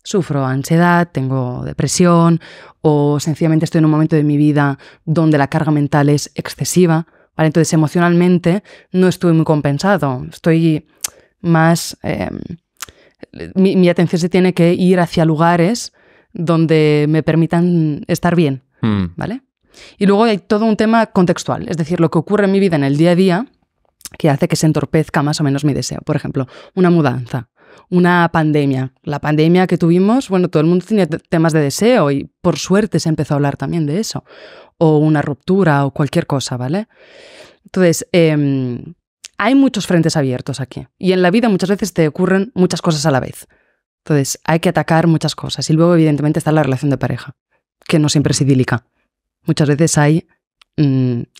sufro ansiedad, tengo depresión o sencillamente estoy en un momento de mi vida donde la carga mental es excesiva, ¿vale? Entonces, emocionalmente no estoy muy compensado, estoy más... mi atención se tiene que ir hacia lugares donde me permitan estar bien, ¿vale? Y luego hay todo un tema contextual, es decir, lo que ocurre en mi vida en el día a día que hace que se entorpezca más o menos mi deseo. Por ejemplo, una mudanza una pandemia. La pandemia que tuvimos, bueno, todo el mundo tenía temas de deseo y por suerte se empezó a hablar también de eso. O una ruptura o cualquier cosa, ¿vale? Entonces, hay muchos frentes abiertos aquí. Y en la vida muchas veces te ocurren muchas cosas a la vez. Entonces, hay que atacar muchas cosas. Y luego, evidentemente, está la relación de pareja, que no siempre es idílica. Muchas veces hay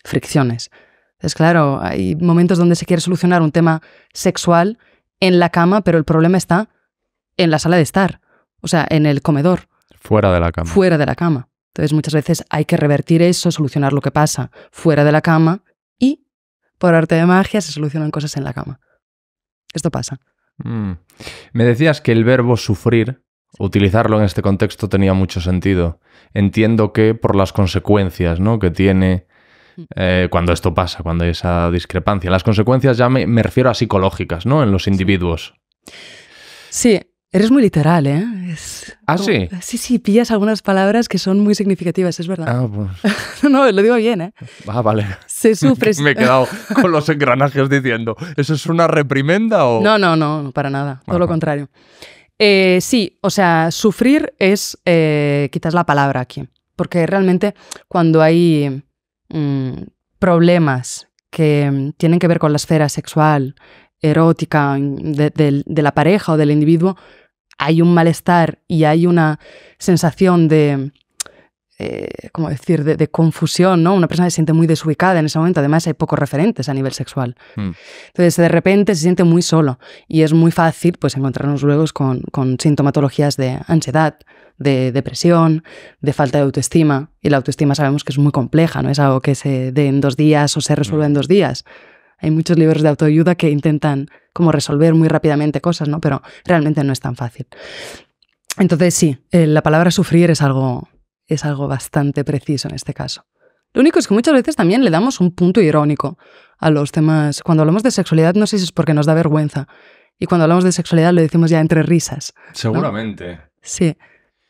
fricciones. Entonces, claro, hay momentos donde se quiere solucionar un tema sexual en la cama, pero el problema está en la sala de estar, o sea, en el comedor. Fuera de la cama. Fuera de la cama. Entonces, muchas veces hay que revertir eso, solucionar lo que pasa fuera de la cama y, por arte de magia, se solucionan cosas en la cama. Esto pasa. Me decías que el verbo sufrir, utilizarlo en este contexto tenía mucho sentido. Entiendo que por las consecuencias, ¿no?, que tiene cuando esto pasa, cuando hay esa discrepancia. Las consecuencias ya me refiero a psicológicas, ¿no?, en los individuos. Sí, eres muy literal, ¿eh? Sí. Sí, pillas algunas palabras que son muy significativas, es verdad. Pues... No, lo digo bien, ¿eh? Vale. Se sufre. Me he quedado con los engranajes diciendo, ¿eso es una reprimenda o...? No, para nada, todo lo contrario. Sí, o sea, sufrir es quizás la palabra aquí, porque realmente cuando hay problemas que tienen que ver con la esfera sexual, erótica, de la pareja o del individuo, hay un malestar y hay una sensación de, ¿cómo decir?, de confusión, ¿no? Una persona se siente muy desubicada en ese momento. Además, hay pocos referentes a nivel sexual. Entonces, de repente se siente muy solo y es muy fácil pues, encontrarnos luego con sintomatologías de ansiedad, de depresión, de falta de autoestima. Y la autoestima sabemos que es muy compleja, no es algo que se dé en 2 días o se resuelva en 2 días. Hay muchos libros de autoayuda que intentan como resolver muy rápidamente cosas, ¿no? Pero realmente no es tan fácil. Entonces sí, la palabra sufrir es algo bastante preciso en este caso. Lo único es que muchas veces también le damos un punto irónico a los temas. Cuando hablamos de sexualidad, no sé si es porque nos da vergüenza. Y cuando hablamos de sexualidad lo decimos ya entre risas, ¿no? Seguramente. Sí.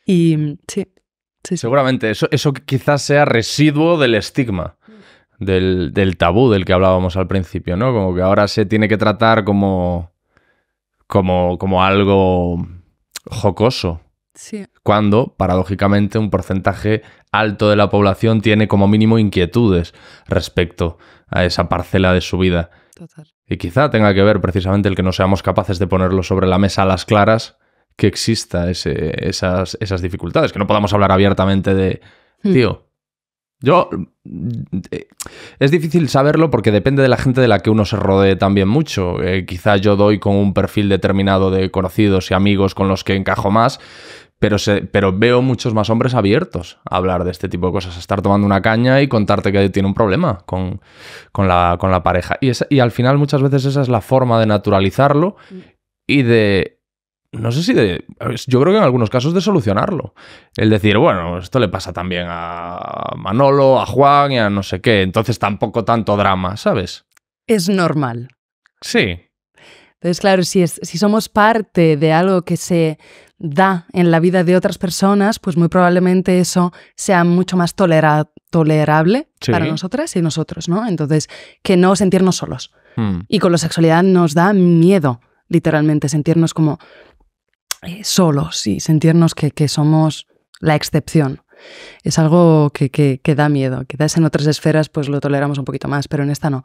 Y sí. Seguramente. Eso quizás sea residuo del estigma. Del tabú del que hablábamos al principio, ¿no? Como que ahora se tiene que tratar como algo jocoso. Sí. Cuando, paradójicamente, un porcentaje alto de la población tiene como mínimo inquietudes respecto a esa parcela de su vida. Total. Y quizá tenga que ver precisamente el que no seamos capaces de ponerlo sobre la mesa a las claras, que exista esas dificultades, que no podamos hablar abiertamente de... Tío, es difícil saberlo porque depende de la gente de la que uno se rodee también mucho. Quizá yo doy con un perfil determinado de conocidos y amigos con los que encajo más, pero veo muchos más hombres abiertos a hablar de este tipo de cosas, a estar tomando una caña y contarte que tiene un problema con la pareja. Y al final muchas veces esa es la forma de naturalizarlo y de... No sé si yo creo que en algunos casos de solucionarlo. El decir, bueno, esto le pasa también a Manolo, a Juan y a no sé qué. Entonces tampoco tanto drama, ¿sabes? Es normal. Sí. Entonces, claro, si somos parte de algo que se da en la vida de otras personas, pues muy probablemente eso sea mucho más tolerable para nosotras y nosotros, ¿no? Entonces, que no sentirnos solos. Y con la sexualidad nos da miedo, literalmente, sentirnos como... solos y sentirnos que somos la excepción. Es algo que da miedo. Quizás en otras esferas pues lo toleramos un poquito más, pero en esta no.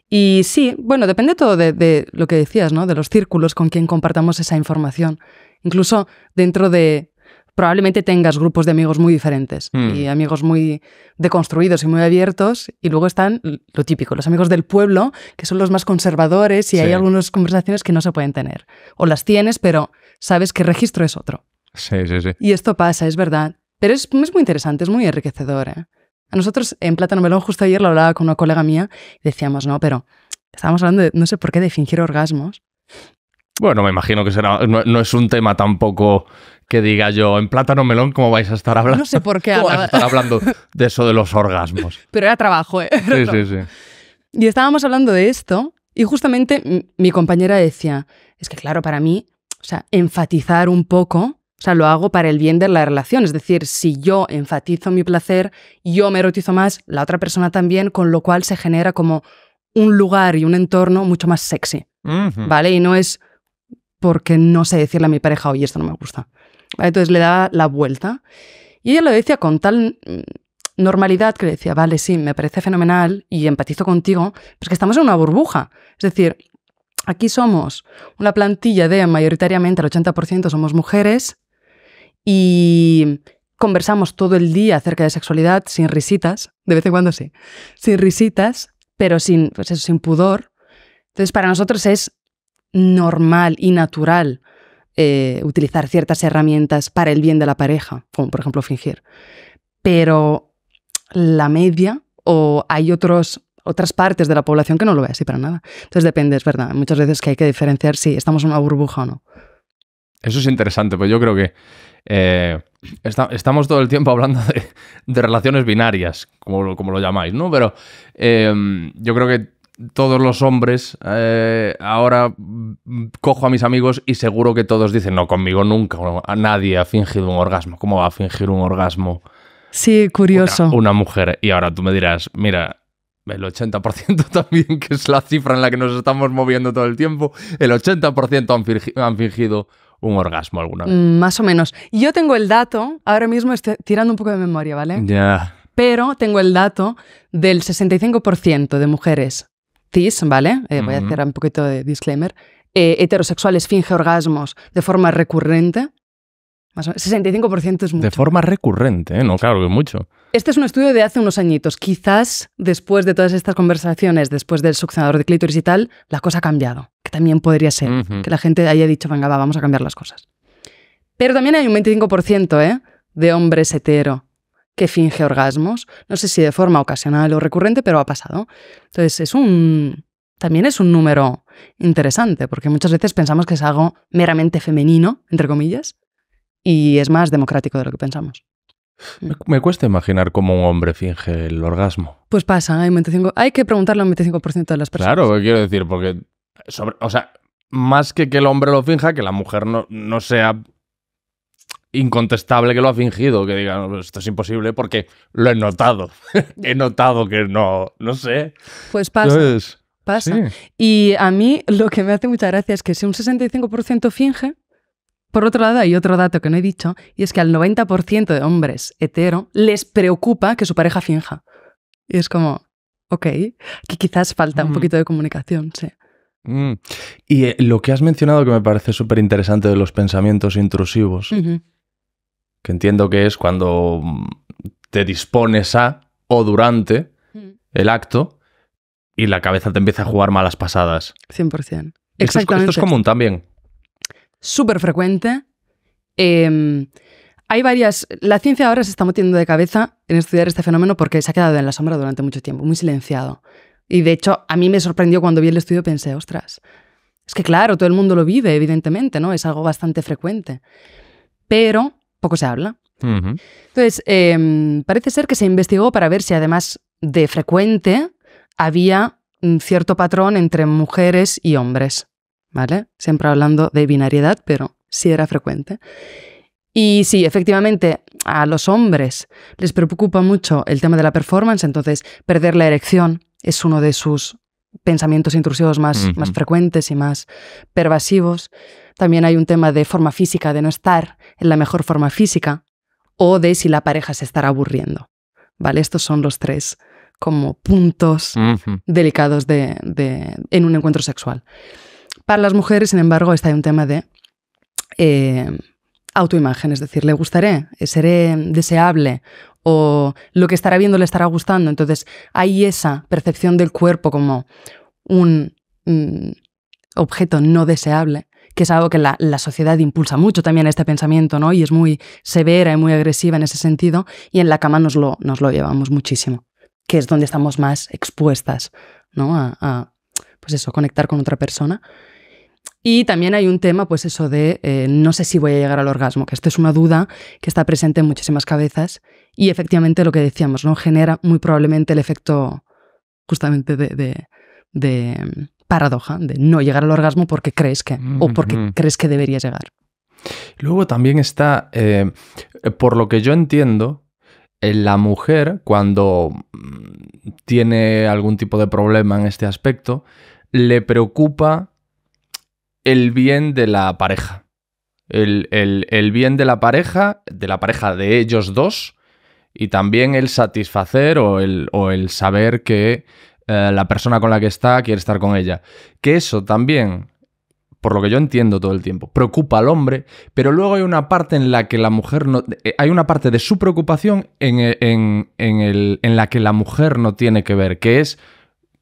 Y sí, bueno, depende todo de lo que decías, ¿no? De los círculos con quien compartamos esa información. Incluso dentro de... Probablemente tengas grupos de amigos muy diferentes y amigos muy deconstruidos y muy abiertos, y luego están lo típico, los amigos del pueblo, que son los más conservadores y hay algunas conversaciones que no se pueden tener. O las tienes, pero sabes que el registro es otro. Sí. Y esto pasa, es verdad. Pero es muy interesante, es muy enriquecedor, ¿eh? A nosotros en Plátano Melón, justo ayer lo hablaba con una colega mía, y decíamos, no, pero estábamos hablando de, no sé por qué, de fingir orgasmos. Bueno, me imagino que no es un tema tampoco que diga yo, en Plátano Melón, ¿cómo vais a estar hablando? No sé por qué. ¿Cómo vais a estar hablando de eso de los orgasmos? Pero era trabajo, ¿eh? Sí. Y estábamos hablando de esto y justamente mi compañera decía, es que claro, para mí, o sea, enfatizar un poco, o sea, lo hago para el bien de la relación. Es decir, si yo enfatizo mi placer, yo me erotizo más, la otra persona también, con lo cual se genera como un lugar y un entorno mucho más sexy, ¿vale? Y no es porque no sé decirle a mi pareja, oye, esto no me gusta. ¿Vale? Entonces le da la vuelta. Y ella lo decía con tal normalidad que le decía, vale, sí, me parece fenomenal y empatizo contigo, pero es que estamos en una burbuja. Es decir, aquí somos una plantilla de mayoritariamente el 80% somos mujeres y conversamos todo el día acerca de sexualidad sin risitas, de vez en cuando sí, sin risitas, pero sin, pues eso, sin pudor. Entonces, para nosotros es normal y natural utilizar ciertas herramientas para el bien de la pareja, como por ejemplo fingir. Pero la media o hay otras partes de la población que no lo ve así para nada. Entonces depende, es verdad. Muchas veces que hay que diferenciar si estamos en una burbuja o no. Eso es interesante, pues yo creo que estamos todo el tiempo hablando de relaciones binarias, como lo llamáis, ¿no? Pero yo creo que todos los hombres, ahora cojo a mis amigos y seguro que todos dicen, no, conmigo nunca, a nadie ha fingido un orgasmo. ¿Cómo va a fingir un orgasmo? Sí, curioso. Una mujer. Y ahora tú me dirás, mira, el 80% también, que es la cifra en la que nos estamos moviendo todo el tiempo, el 80% han fingido un orgasmo alguna vez. Más o menos. Yo tengo el dato, ahora mismo estoy tirando un poco de memoria, ¿vale? Ya. Pero tengo el dato del 65% de mujeres cis, ¿vale? Voy a hacer un poquito de disclaimer. Heterosexuales finge orgasmos de forma recurrente. Más o menos, 65% es mucho. De forma recurrente, ¿eh? No, claro que mucho. Este es un estudio de hace unos añitos. Quizás después de todas estas conversaciones, después del succionador de clítoris y tal, la cosa ha cambiado. Que también podría ser que la gente haya dicho, venga, vamos a cambiar las cosas. Pero también hay un 25% de hombres hetero que finge orgasmos. No sé si de forma ocasional o recurrente, pero ha pasado. Entonces también es un número interesante, porque muchas veces pensamos que es algo meramente femenino, entre comillas, y es más democrático de lo que pensamos. Me cuesta imaginar cómo un hombre finge el orgasmo. Pues pasa, hay que preguntarle al 25% de las personas. Claro, quiero decir, porque más que el hombre lo finja, que la mujer no sea incontestable que lo ha fingido, que diga, no, esto es imposible, porque lo he notado. He notado que no sé. Pues pasa. Entonces, pasa. Sí. Y a mí lo que me hace mucha gracia es que si un 65% finge, por otro lado hay otro dato que no he dicho, y es que al 90% de hombres hetero les preocupa que su pareja finja. Y es como, ok, que quizás falta un poquito de comunicación, sí. Y lo que has mencionado que me parece súper interesante de los pensamientos intrusivos, que entiendo que es cuando te dispones a o durante el acto y la cabeza te empieza a jugar malas pasadas. 100%. Esto es común también. Súper frecuente. Hay varias... La ciencia ahora se está metiendo de cabeza en estudiar este fenómeno porque se ha quedado en la sombra durante mucho tiempo, muy silenciado. Y de hecho, a mí me sorprendió cuando vi el estudio, pensé, ostras, es que claro, todo el mundo lo vive, evidentemente, ¿no? Es algo bastante frecuente. Pero poco se habla. Entonces, parece ser que se investigó para ver si además de frecuente había un cierto patrón entre mujeres y hombres, ¿vale? Siempre hablando de binariedad, pero sí era frecuente. Y sí, efectivamente, a los hombres les preocupa mucho el tema de la performance, entonces perder la erección es uno de sus pensamientos intrusivos más frecuentes y más pervasivos. También hay un tema de forma física, de no estar en la mejor forma física, o de si la pareja se estará aburriendo. ¿Vale? Estos son los tres como puntos delicados en un encuentro sexual. Para las mujeres, sin embargo, está un tema de autoimagen, es decir, ¿le gustaré? ¿Seré deseable? ¿O lo que estará viendo le estará gustando? Entonces, hay esa percepción del cuerpo como un objeto no deseable, que es algo que la sociedad impulsa mucho también este pensamiento, ¿no? Y es muy severa y muy agresiva en ese sentido, y en la cama nos lo llevamos muchísimo, que es donde estamos más expuestas, ¿no? a pues eso, conectar con otra persona. Y también hay un tema, pues eso de no sé si voy a llegar al orgasmo, que esto es una duda que está presente en muchísimas cabezas y efectivamente lo que decíamos, ¿no? Genera muy probablemente el efecto justamente de paradoja, de no llegar al orgasmo porque crees que, o porque crees que deberías llegar. Luego también está, por lo que yo entiendo, la mujer cuando tiene algún tipo de problema en este aspecto, le preocupa el bien de la pareja. El bien de la pareja de ellos dos, y también el satisfacer o el saber que la persona con la que está quiere estar con ella. Que eso también, por lo que yo entiendo todo el tiempo, preocupa al hombre, pero luego hay una parte en la que la mujer no... hay una parte de su preocupación en la que la mujer no tiene que ver, que es: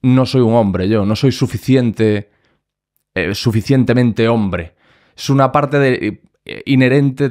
no soy un hombre, yo no soy suficientemente hombre. Es una parte inherente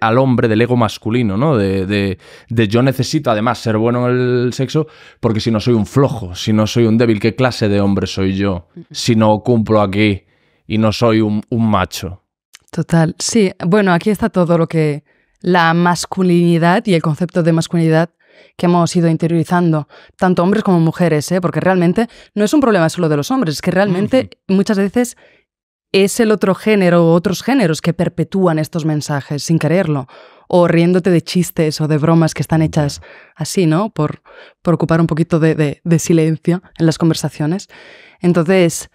al hombre, del ego masculino, ¿no? De yo necesito además ser bueno en el sexo, porque si no soy un flojo, si no soy un débil, ¿qué clase de hombre soy yo si no cumplo aquí y no soy un macho? Total, sí. Bueno, aquí está todo lo que... la masculinidad y el concepto de masculinidad que hemos ido interiorizando, tanto hombres como mujeres, ¿eh? Porque realmente no es un problema solo de los hombres, es que realmente muchas veces es el otro género o otros géneros que perpetúan estos mensajes sin quererlo, o riéndote de chistes o de bromas que están hechas así, ¿no? Por ocupar un poquito de silencio en las conversaciones. Entonces,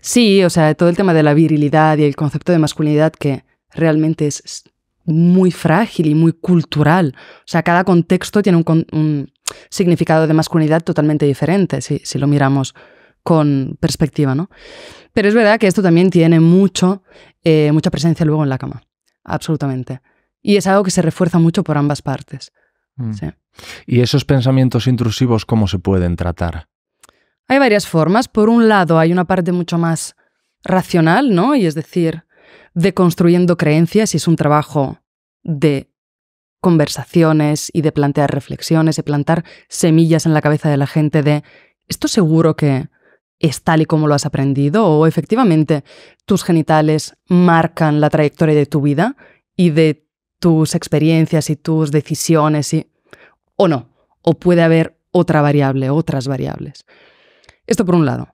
sí, o sea, todo el tema de la virilidad y el concepto de masculinidad, que realmente es muy frágil y muy cultural. O sea, cada contexto tiene un significado de masculinidad totalmente diferente, si lo miramos con perspectiva, ¿no? Pero es verdad que esto también tiene mucha presencia luego en la cama, absolutamente. Y es algo que se refuerza mucho por ambas partes. Sí. ¿Y esos pensamientos intrusivos cómo se pueden tratar? Hay varias formas. Por un lado, hay una parte mucho más racional, ¿no? Y es decir, deconstruyendo creencias, y es un trabajo de conversaciones y de plantear reflexiones, de plantar semillas en la cabeza de la gente de ¿esto seguro que es tal y como lo has aprendido? ¿O efectivamente tus genitales marcan la trayectoria de tu vida y de tus experiencias y tus decisiones? ¿O no? ¿O puede haber otra variable, otras variables? Esto por un lado.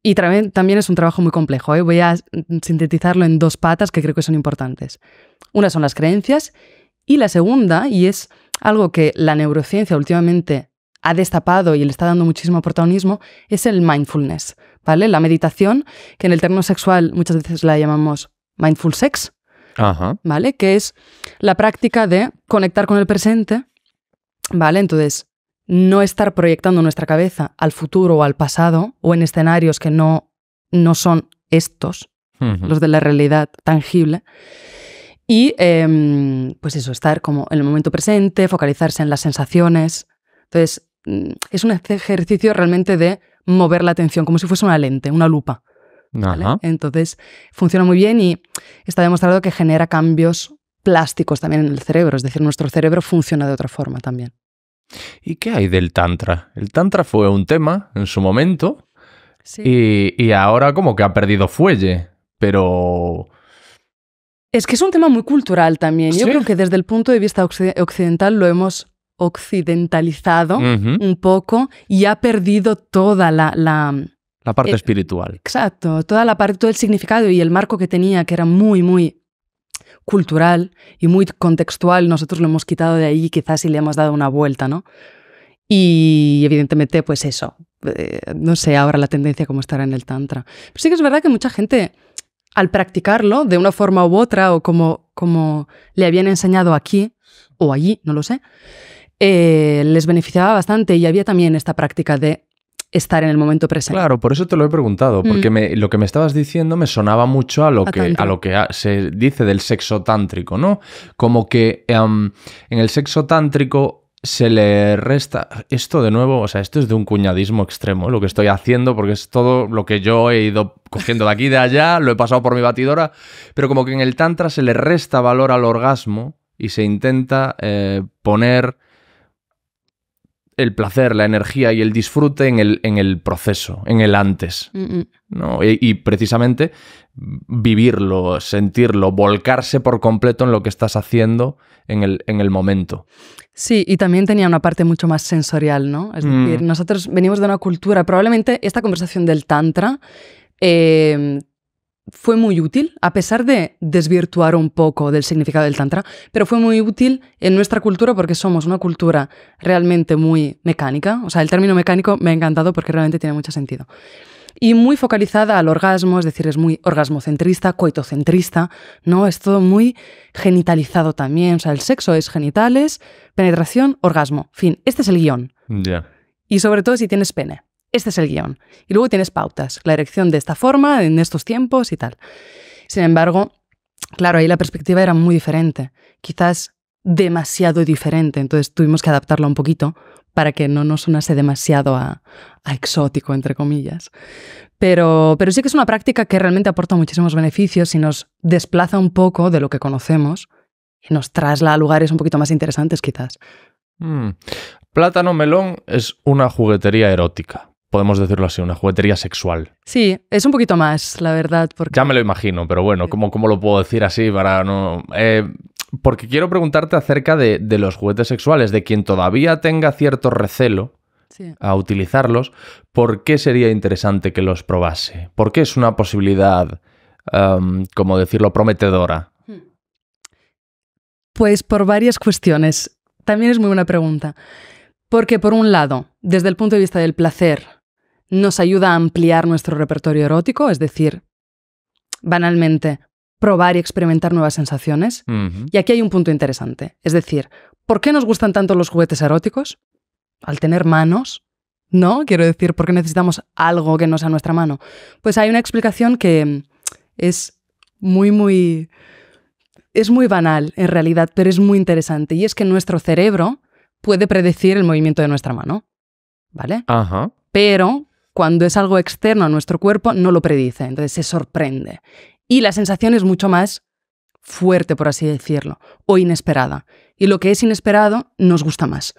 Y también es un trabajo muy complejo, ¿eh? Voy a sintetizarlo en 2 patas que creo que son importantes. Una son las creencias, y la segunda, y es algo que la neurociencia últimamente ha destapado y le está dando muchísimo protagonismo, es el mindfulness, ¿vale? La meditación, que en el término sexual muchas veces la llamamos mindful sex, ¿vale? Que es la práctica de conectar con el presente, ¿vale? Entonces, no estar proyectando nuestra cabeza al futuro o al pasado o en escenarios que no son estos, los de la realidad tangible. Y pues eso, estar como en el momento presente, focalizarse en las sensaciones. Entonces, es un ejercicio realmente de mover la atención como si fuese una lente, una lupa, ¿vale? Entonces, funciona muy bien y está demostrado que genera cambios plásticos también en el cerebro. Es decir, nuestro cerebro funciona de otra forma también. ¿Y qué hay del Tantra? El Tantra fue un tema en su momento, sí, y ahora como que ha perdido fuelle, pero... Es que es un tema muy cultural también. ¿Sí? Yo creo que desde el punto de vista occidental lo hemos occidentalizado un poco y ha perdido toda la parte espiritual. Exacto, toda la parte, todo el significado y el marco que tenía, que era muy, muy cultural y muy contextual. Nosotros lo hemos quitado de ahí quizás y le hemos dado una vuelta, ¿no? Y evidentemente, pues eso, no sé ahora la tendencia cómo estará en el Tantra. Pero sí que es verdad que mucha gente, al practicarlo de una forma u otra o como le habían enseñado aquí o allí, no lo sé, les beneficiaba bastante y había también esta práctica de estar en el momento presente. Claro, por eso te lo he preguntado, porque lo que me estabas diciendo me sonaba mucho a lo que se dice del sexo tántrico, ¿no? Como que en el sexo tántrico se le resta... Esto de nuevo, o sea, esto es de un cuñadismo extremo, lo que estoy haciendo, porque es todo lo que yo he ido cogiendo de aquí y de allá, lo he pasado por mi batidora, pero como que en el tantra se le resta valor al orgasmo y se intenta poner el placer, la energía y el disfrute en el proceso, en el antes, ¿no? Y precisamente vivirlo, sentirlo, volcarse por completo en lo que estás haciendo en el momento. Sí, y también tenía una parte mucho más sensorial, ¿no? Es decir, nosotros venimos de una cultura, probablemente esta conversación del Tantra fue muy útil, a pesar de desvirtuar un poco del significado del Tantra, pero fue muy útil en nuestra cultura porque somos una cultura realmente muy mecánica. O sea, el término mecánico me ha encantado porque realmente tiene mucho sentido. Y muy focalizada al orgasmo, es decir, es muy orgasmocentrista, coitocentrista, ¿no? Es todo muy genitalizado también. O sea, el sexo es genitales, penetración, orgasmo. Fin, este es el guión. Ya. Y sobre todo si tienes pene. Este es el guión. Y luego tienes pautas. La erección de esta forma, en estos tiempos y tal. Sin embargo, claro, ahí la perspectiva era muy diferente. Quizás demasiado diferente. Entonces tuvimos que adaptarla un poquito para que no nos sonase demasiado a exótico, entre comillas. Pero sí que es una práctica que realmente aporta muchísimos beneficios y nos desplaza un poco de lo que conocemos y nos traslada a lugares un poquito más interesantes, quizás. Plátano Melón es una juguetería erótica. Podemos decirlo así, una juguetería sexual. Sí, es un poquito más, la verdad. Porque... Ya me lo imagino, pero bueno, ¿cómo lo puedo decir así para no...? Porque quiero preguntarte acerca de los juguetes sexuales, de quien todavía tenga cierto recelo a utilizarlos, ¿por qué sería interesante que los probase? ¿Por qué es una posibilidad, como decirlo, prometedora? Pues por varias cuestiones. También es muy buena pregunta. Porque por un lado, desde el punto de vista del placer, nos ayuda a ampliar nuestro repertorio erótico, es decir, banalmente, probar y experimentar nuevas sensaciones. Y aquí hay un punto interesante. Es decir, ¿por qué nos gustan tanto los juguetes eróticos? Al tener manos, ¿no? Quiero decir, ¿por qué necesitamos algo que no sea nuestra mano? Pues hay una explicación que es muy banal, en realidad, pero es muy interesante. Y es que nuestro cerebro puede predecir el movimiento de nuestra mano, ¿vale? Ajá. Pero cuando es algo externo a nuestro cuerpo, no lo predice, entonces se sorprende. Y la sensación es mucho más fuerte, por así decirlo, o inesperada. Y lo que es inesperado nos gusta más.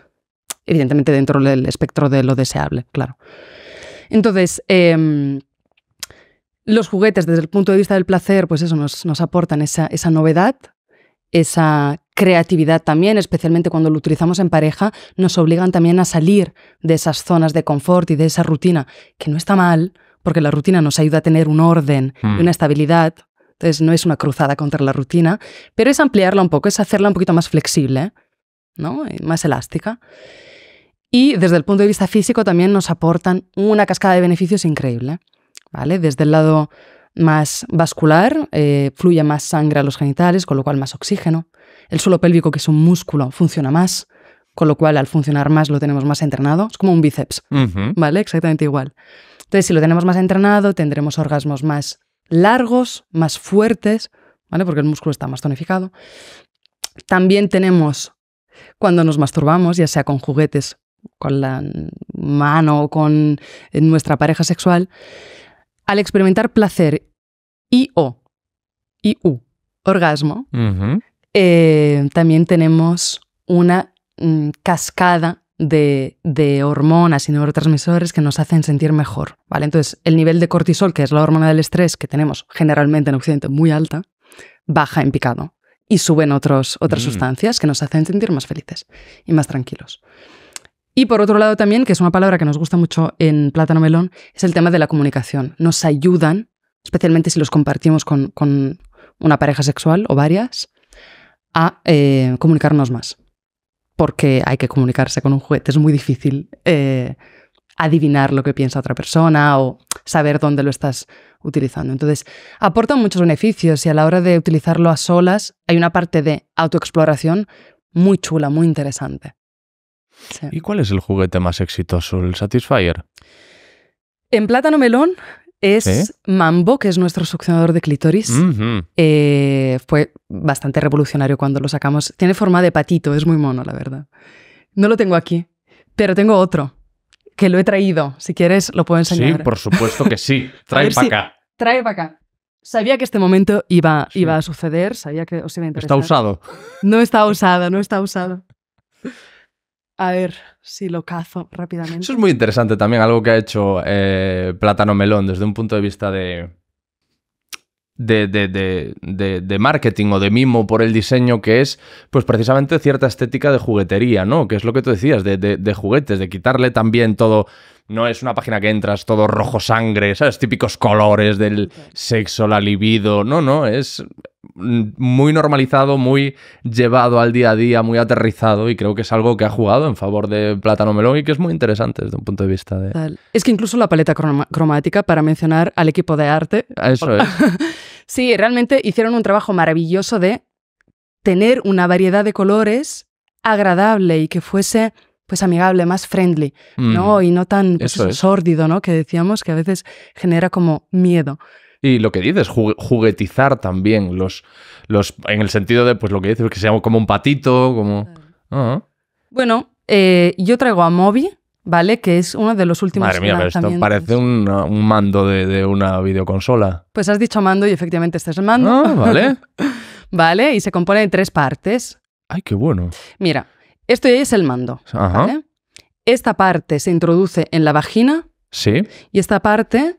Evidentemente dentro del espectro de lo deseable, claro. Entonces, los juguetes desde el punto de vista del placer, pues eso, nos aportan esa novedad, esa creatividad también, especialmente cuando lo utilizamos en pareja, nos obligan también a salir de esas zonas de confort y de esa rutina, que no está mal, porque la rutina nos ayuda a tener un orden y una estabilidad. Entonces no es una cruzada contra la rutina, pero es ampliarla un poco, es hacerla un poquito más flexible, ¿no? Y más elástica. Y desde el punto de vista físico también nos aportan una cascada de beneficios increíble, ¿vale? Desde el lado más vascular, fluye más sangre a los genitales, con lo cual más oxígeno. El suelo pélvico, que es un músculo, funciona más, con lo cual al funcionar más lo tenemos más entrenado. Es como un bíceps, ¿vale? Exactamente igual. Entonces, si lo tenemos más entrenado, tendremos orgasmos más largos, más fuertes, ¿vale? Porque el músculo está más tonificado. También tenemos, cuando nos masturbamos, ya sea con juguetes, con la mano o con nuestra pareja sexual, al experimentar placer y orgasmo, también tenemos una cascada de hormonas y neurotransmisores que nos hacen sentir mejor, ¿vale? Entonces, el nivel de cortisol, que es la hormona del estrés que tenemos generalmente en Occidente muy alta, baja en picado y suben otras sustancias que nos hacen sentir más felices y más tranquilos. Y por otro lado también, que es una palabra que nos gusta mucho en Plátano Melón, es el tema de la comunicación. Nos ayudan, especialmente si los compartimos con una pareja sexual o varias, a comunicarnos más. Porque hay que comunicarse con un juguete. Es muy difícil adivinar lo que piensa otra persona o saber dónde lo estás utilizando. Entonces, aportan muchos beneficios y a la hora de utilizarlo a solas hay una parte de autoexploración muy chula, muy interesante. Sí. ¿Y cuál es el juguete más exitoso, el Satisfyer? En Plátano Melón es Mambo, que es nuestro succionador de clítoris. Fue bastante revolucionario cuando lo sacamos. Tiene forma de patito, es muy mono, la verdad. No lo tengo aquí, pero tengo otro, que lo he traído. Si quieres, lo puedo enseñar. Sí, por supuesto que sí. Trae para acá. Trae para acá. Sabía que este momento iba a suceder, sabía que os iba a interesar. ¿Está usado? No está usado. A ver si lo cazo rápidamente. Eso es muy interesante también, algo que ha hecho Plátano Melón desde un punto de vista de marketing o de mimo por el diseño, que es pues precisamente cierta estética de juguetería, ¿no? Que es lo que tú decías, de juguetes, de quitarle también todo no es una página que entras todo rojo sangre, ¿sabes? Típicos colores del sexo, la libido. No, es muy normalizado, muy llevado al día a día, muy aterrizado, y creo que es algo que ha jugado en favor de Plátano Melón y que es muy interesante desde un punto de vista de... Tal. Es que incluso la paleta cromática, para mencionar al equipo de arte... Eso es. Sí, realmente hicieron un trabajo maravilloso de tener una variedad de colores agradable y que fuese pues amigable, más friendly, ¿no? Y no tan pues, sórdido, ¿no? Que decíamos que a veces genera como miedo. Y lo que dices, juguetizar también en el sentido de, pues lo que dices, que sea como un patito, como... Bueno, yo traigo a Mobi, ¿vale? Que es uno de los últimos lanzamientos. Esto parece un mando de una videoconsola. Pues has dicho mando y efectivamente este es el mando. Vale. Vale, y se compone de 3 partes. Ay, qué bueno. Mira, esto ya es el mando, ¿vale? Esta parte se introduce en la vagina. Sí. Y esta parte,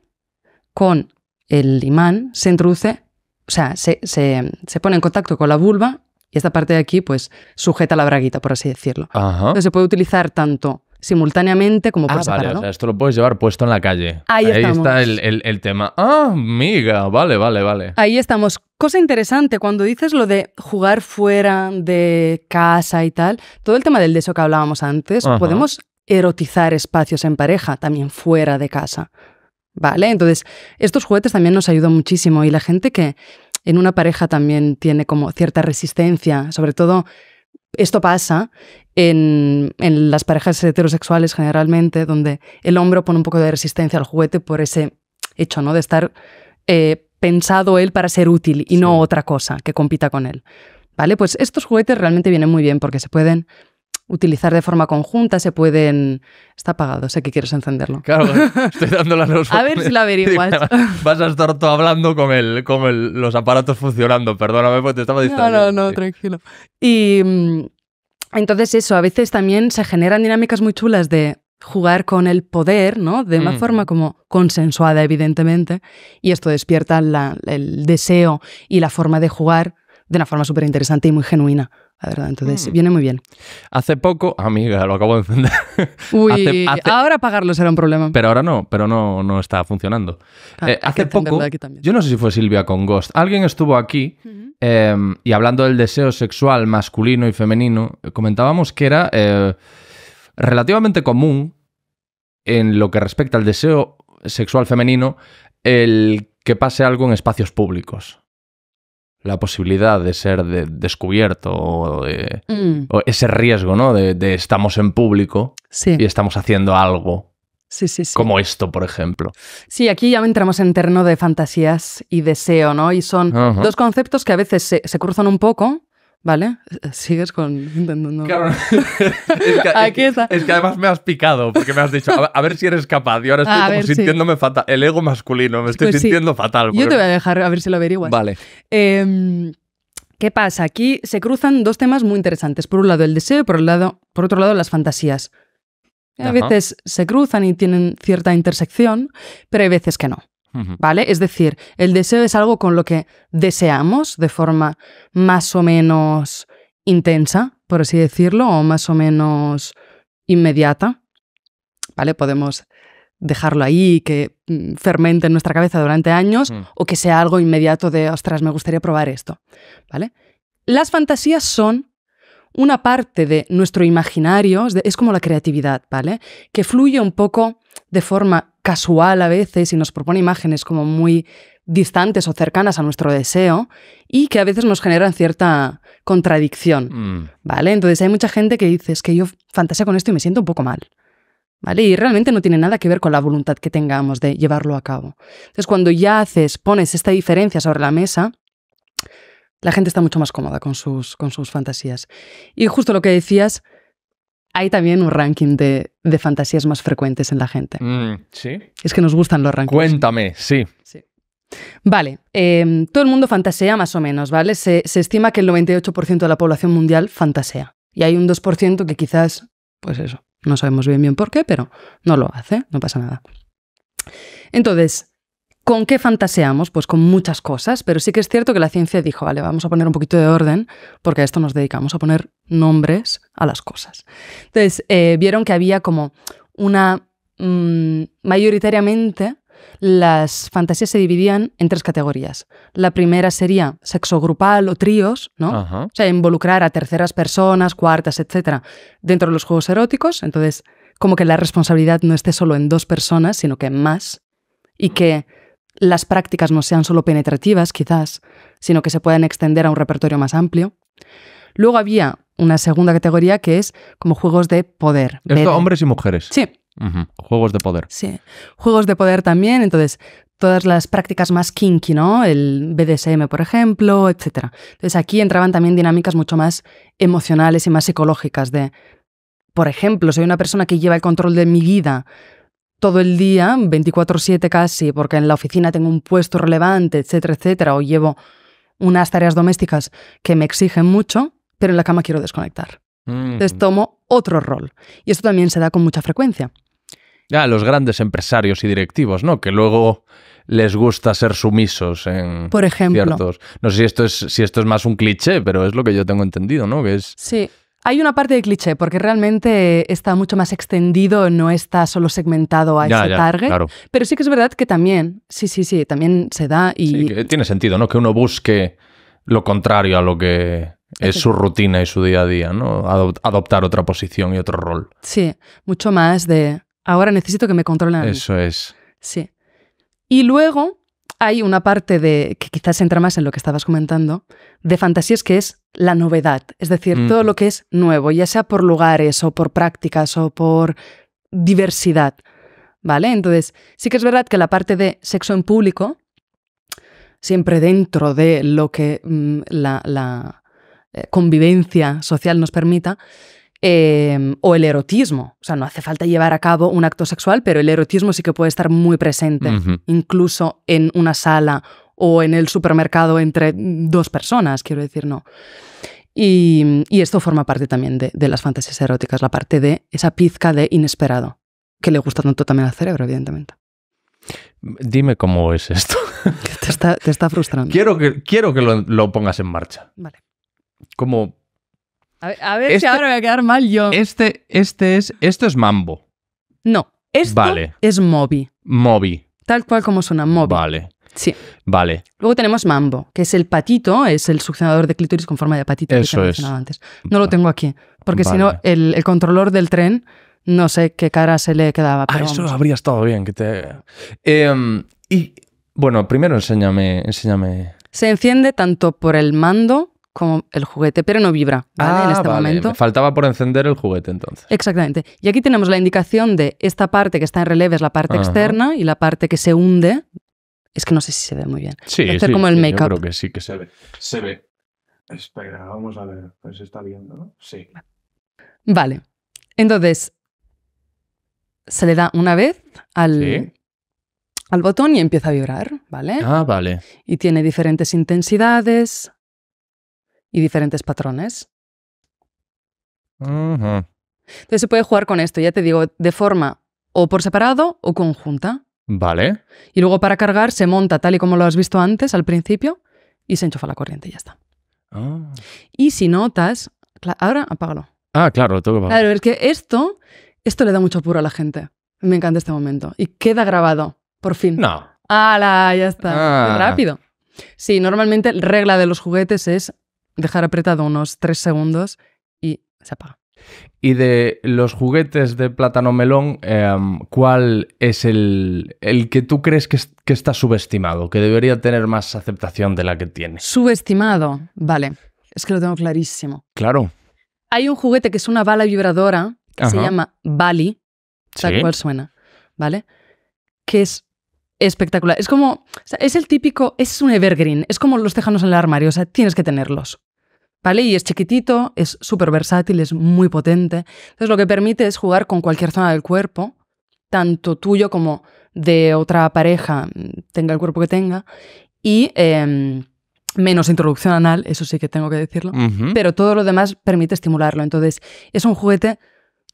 con el imán, se introduce, o sea, se pone en contacto con la vulva y esta parte de aquí, pues, sujeta la braguita, por así decirlo. Entonces se puede utilizar tanto simultáneamente como por separado. Vale, o sea, esto lo puedes llevar puesto en la calle. Ahí está el tema. Amiga, vale. Ahí estamos. Cosa interesante, cuando dices lo de jugar fuera de casa y tal, todo el tema del deseo que hablábamos antes, podemos erotizar espacios en pareja también fuera de casa, ¿vale? Entonces, estos juguetes también nos ayudan muchísimo y la gente que en una pareja también tiene como cierta resistencia, sobre todo esto pasa en las parejas heterosexuales generalmente, donde el hombre pone un poco de resistencia al juguete por ese hecho, ¿no? De estar pensado él para ser útil y no otra cosa que compita con él. ¿Vale? Pues estos juguetes realmente vienen muy bien porque se pueden utilizar de forma conjunta, se pueden... Está apagado, sé que quieres encenderlo. Claro, estoy dando las dos. A ver si la averiguas. Vas a estar todo hablando con los aparatos funcionando. Perdóname, porque te estaba distrayendo. No, tranquilo. Y entonces eso, a veces también se generan dinámicas muy chulas de jugar con el poder, ¿no? De una forma como consensuada, evidentemente, y esto despierta el deseo y la forma de jugar de una forma súper interesante y muy genuina, la verdad. Entonces, viene muy bien. Hace poco, amiga, lo acabo de encender. Uy, ahora apagarlo será un problema. Pero ahora no está funcionando. Hace poco, yo no sé si fue Silvia con Ghost, alguien estuvo aquí y hablando del deseo sexual masculino y femenino, comentábamos que era relativamente común en lo que respecta al deseo sexual femenino el que pase algo en espacios públicos. La posibilidad de ser descubierto o ese riesgo, ¿no? De estamos en público y estamos haciendo algo. Sí. Como esto, por ejemplo. Sí, aquí ya entramos en terreno de fantasías y deseo, ¿no? Y son dos conceptos que a veces se cruzan un poco, ¿vale? Sigues intentando... Claro. Aquí está. Es que además me has picado, porque me has dicho, a ver si eres capaz. Y ahora estoy como sintiéndome fatal. El ego masculino, me estoy sintiendo fatal. Yo te voy a dejar a ver si lo averiguas. Vale. ¿Qué pasa? Aquí se cruzan dos temas muy interesantes. Por un lado el deseo y por otro lado las fantasías. A veces se cruzan y tienen cierta intersección, pero hay veces que no. ¿Vale? Es decir, el deseo es algo con lo que deseamos de forma más o menos intensa, por así decirlo, o más o menos inmediata. ¿Vale? Podemos dejarlo ahí, que fermente en nuestra cabeza durante años, o que sea algo inmediato de, ostras, me gustaría probar esto. ¿Vale? Las fantasías son una parte de nuestro imaginario, es como la creatividad, ¿vale? Que fluye un poco de forma casual a veces y nos propone imágenes como muy distantes o cercanas a nuestro deseo y que a veces nos generan cierta contradicción, ¿vale? Entonces hay mucha gente que dice, es que yo fantaseo con esto y me siento un poco mal, ¿vale? Y realmente no tiene nada que ver con la voluntad que tengamos de llevarlo a cabo. Entonces cuando ya pones esta diferencia sobre la mesa, la gente está mucho más cómoda con sus fantasías. Y justo lo que decías, hay también un ranking de fantasías más frecuentes en la gente. ¿Sí? Es que nos gustan los rankings. Cuéntame, sí. Vale, todo el mundo fantasea más o menos, ¿vale? Se estima que el 98% de la población mundial fantasea. Y hay un 2% que quizás, pues eso, no sabemos bien por qué, pero no lo hace, no pasa nada. Entonces, ¿con qué fantaseamos? Pues con muchas cosas, pero sí que es cierto que la ciencia dijo, vale, vamos a poner un poquito de orden, porque a esto nos dedicamos, a poner nombres a las cosas. Entonces, vieron que había como una mayoritariamente las fantasías se dividían en 3 categorías. La primera sería sexo grupal o tríos, ¿no? Ajá. O sea, involucrar a terceras personas, cuartas, etcétera, dentro de los juegos eróticos. Entonces, como que la responsabilidad no esté solo en 2 personas, sino que en más. Y que las prácticas no sean solo penetrativas, quizás, sino que se puedan extender a un repertorio más amplio. Luego había una segunda categoría que es como juegos de poder. Esto, hombres y mujeres. Sí. Juegos de poder. Sí. Juegos de poder también, entonces todas las prácticas más kinky, ¿no? El BDSM, por ejemplo, etc. Entonces aquí entraban también dinámicas mucho más emocionales y más psicológicas de, por ejemplo, soy una persona que lleva el control de mi vida todo el día, 24/7 casi, porque en la oficina tengo un puesto relevante, etcétera, etcétera, o llevo unas tareas domésticas que me exigen mucho, pero en la cama quiero desconectar. Entonces tomo otro rol. Y esto también se da con mucha frecuencia. Ya, los grandes empresarios y directivos, ¿no? Que luego les gusta ser sumisos en Por ejemplo. ciertos... No sé si esto es más un cliché, pero es lo que yo tengo entendido, ¿no? Que es... Sí. Hay una parte de cliché, porque realmente está mucho más extendido, no está solo segmentado a ese target. Claro. Pero sí que es verdad que también, sí, también se da y... Sí, que tiene sentido, ¿no? Que uno busque lo contrario a lo que es su rutina y su día a día, ¿no? Adoptar otra posición y otro rol. Sí, mucho más de... Ahora necesito que me controlen a mí. Eso es. Sí. Y luego hay una parte de que quizás entra más en lo que estabas comentando, de fantasías, que es la novedad. Es decir, todo lo que es nuevo, ya sea por lugares o por prácticas o por diversidad. ¿Vale? Entonces, sí que es verdad que la parte de sexo en público, siempre dentro de lo que la convivencia social nos permita, o el erotismo. O sea, no hace falta llevar a cabo un acto sexual, pero el erotismo sí que puede estar muy presente, incluso en una sala o en el supermercado entre 2 personas, quiero decir, no. Y esto forma parte también de las fantasías eróticas, la parte de esa pizca de inesperado, que le gusta tanto también al cerebro, evidentemente. Dime cómo es esto. Te está frustrando. Quiero que lo pongas en marcha. Vale. Como... A ver si ahora me voy a quedar mal yo. Esto es Mambo. No, esto es Moby. Moby. Tal cual como suena, Moby. Vale. Sí. Vale. Luego tenemos Mambo, que es el patito, es el succionador de clítoris con forma de patito. Eso que te mencionaba antes. No lo tengo aquí, porque si no, el controlador del tren, no sé qué cara se le quedaba. Pero eso habría estado bien. Y bueno, primero enséñame. Se enciende tanto por el mando como el juguete, pero no vibra, ¿vale? En este momento. Me faltaba por encender el juguete, entonces. Exactamente. Y aquí tenemos la indicación de esta parte que está en relieve, es la parte externa, y la parte que se hunde, es que no sé si se ve muy bien. Sí, como el make-up. Yo creo que sí que se ve. Se ve. Espera, vamos a ver. Pues se está viendo, ¿no? Sí. Vale. Entonces, se le da una vez al botón y empieza a vibrar, ¿vale? Ah, vale. Y tiene diferentes intensidades y diferentes patrones. Entonces se puede jugar con esto, ya te digo, de forma o por separado o conjunta. Vale. Y luego para cargar se monta tal y como lo has visto antes, al principio, y se enchufa la corriente y ya está. Y si notas... Ahora apágalo. Ah, claro, tengo que apagar. Claro, es que esto le da mucho apuro a la gente. Me encanta este momento. Y queda grabado, por fin. No. ¡Hala! Ya está. Qué rápido. Sí, normalmente la regla de los juguetes es dejar apretado unos 3 segundos y se apaga. Y de los juguetes de plátano melón, ¿cuál es el que tú crees que está subestimado, que debería tener más aceptación de la que tiene? Subestimado, vale. Es que lo tengo clarísimo. Claro. Hay un juguete que es una bala vibradora que se llama Bali, tal cual suena, ¿vale? Que es espectacular. Es como, o sea, es el típico, es un evergreen, es como los tejanos en el armario, o sea, tienes que tenerlos. ¿Vale? Y es chiquitito, es súper versátil, es muy potente. Entonces lo que permite es jugar con cualquier zona del cuerpo, tanto tuyo como de otra pareja, tenga el cuerpo que tenga, y menos introducción anal, eso sí que tengo que decirlo, pero todo lo demás permite estimularlo. Entonces es un juguete,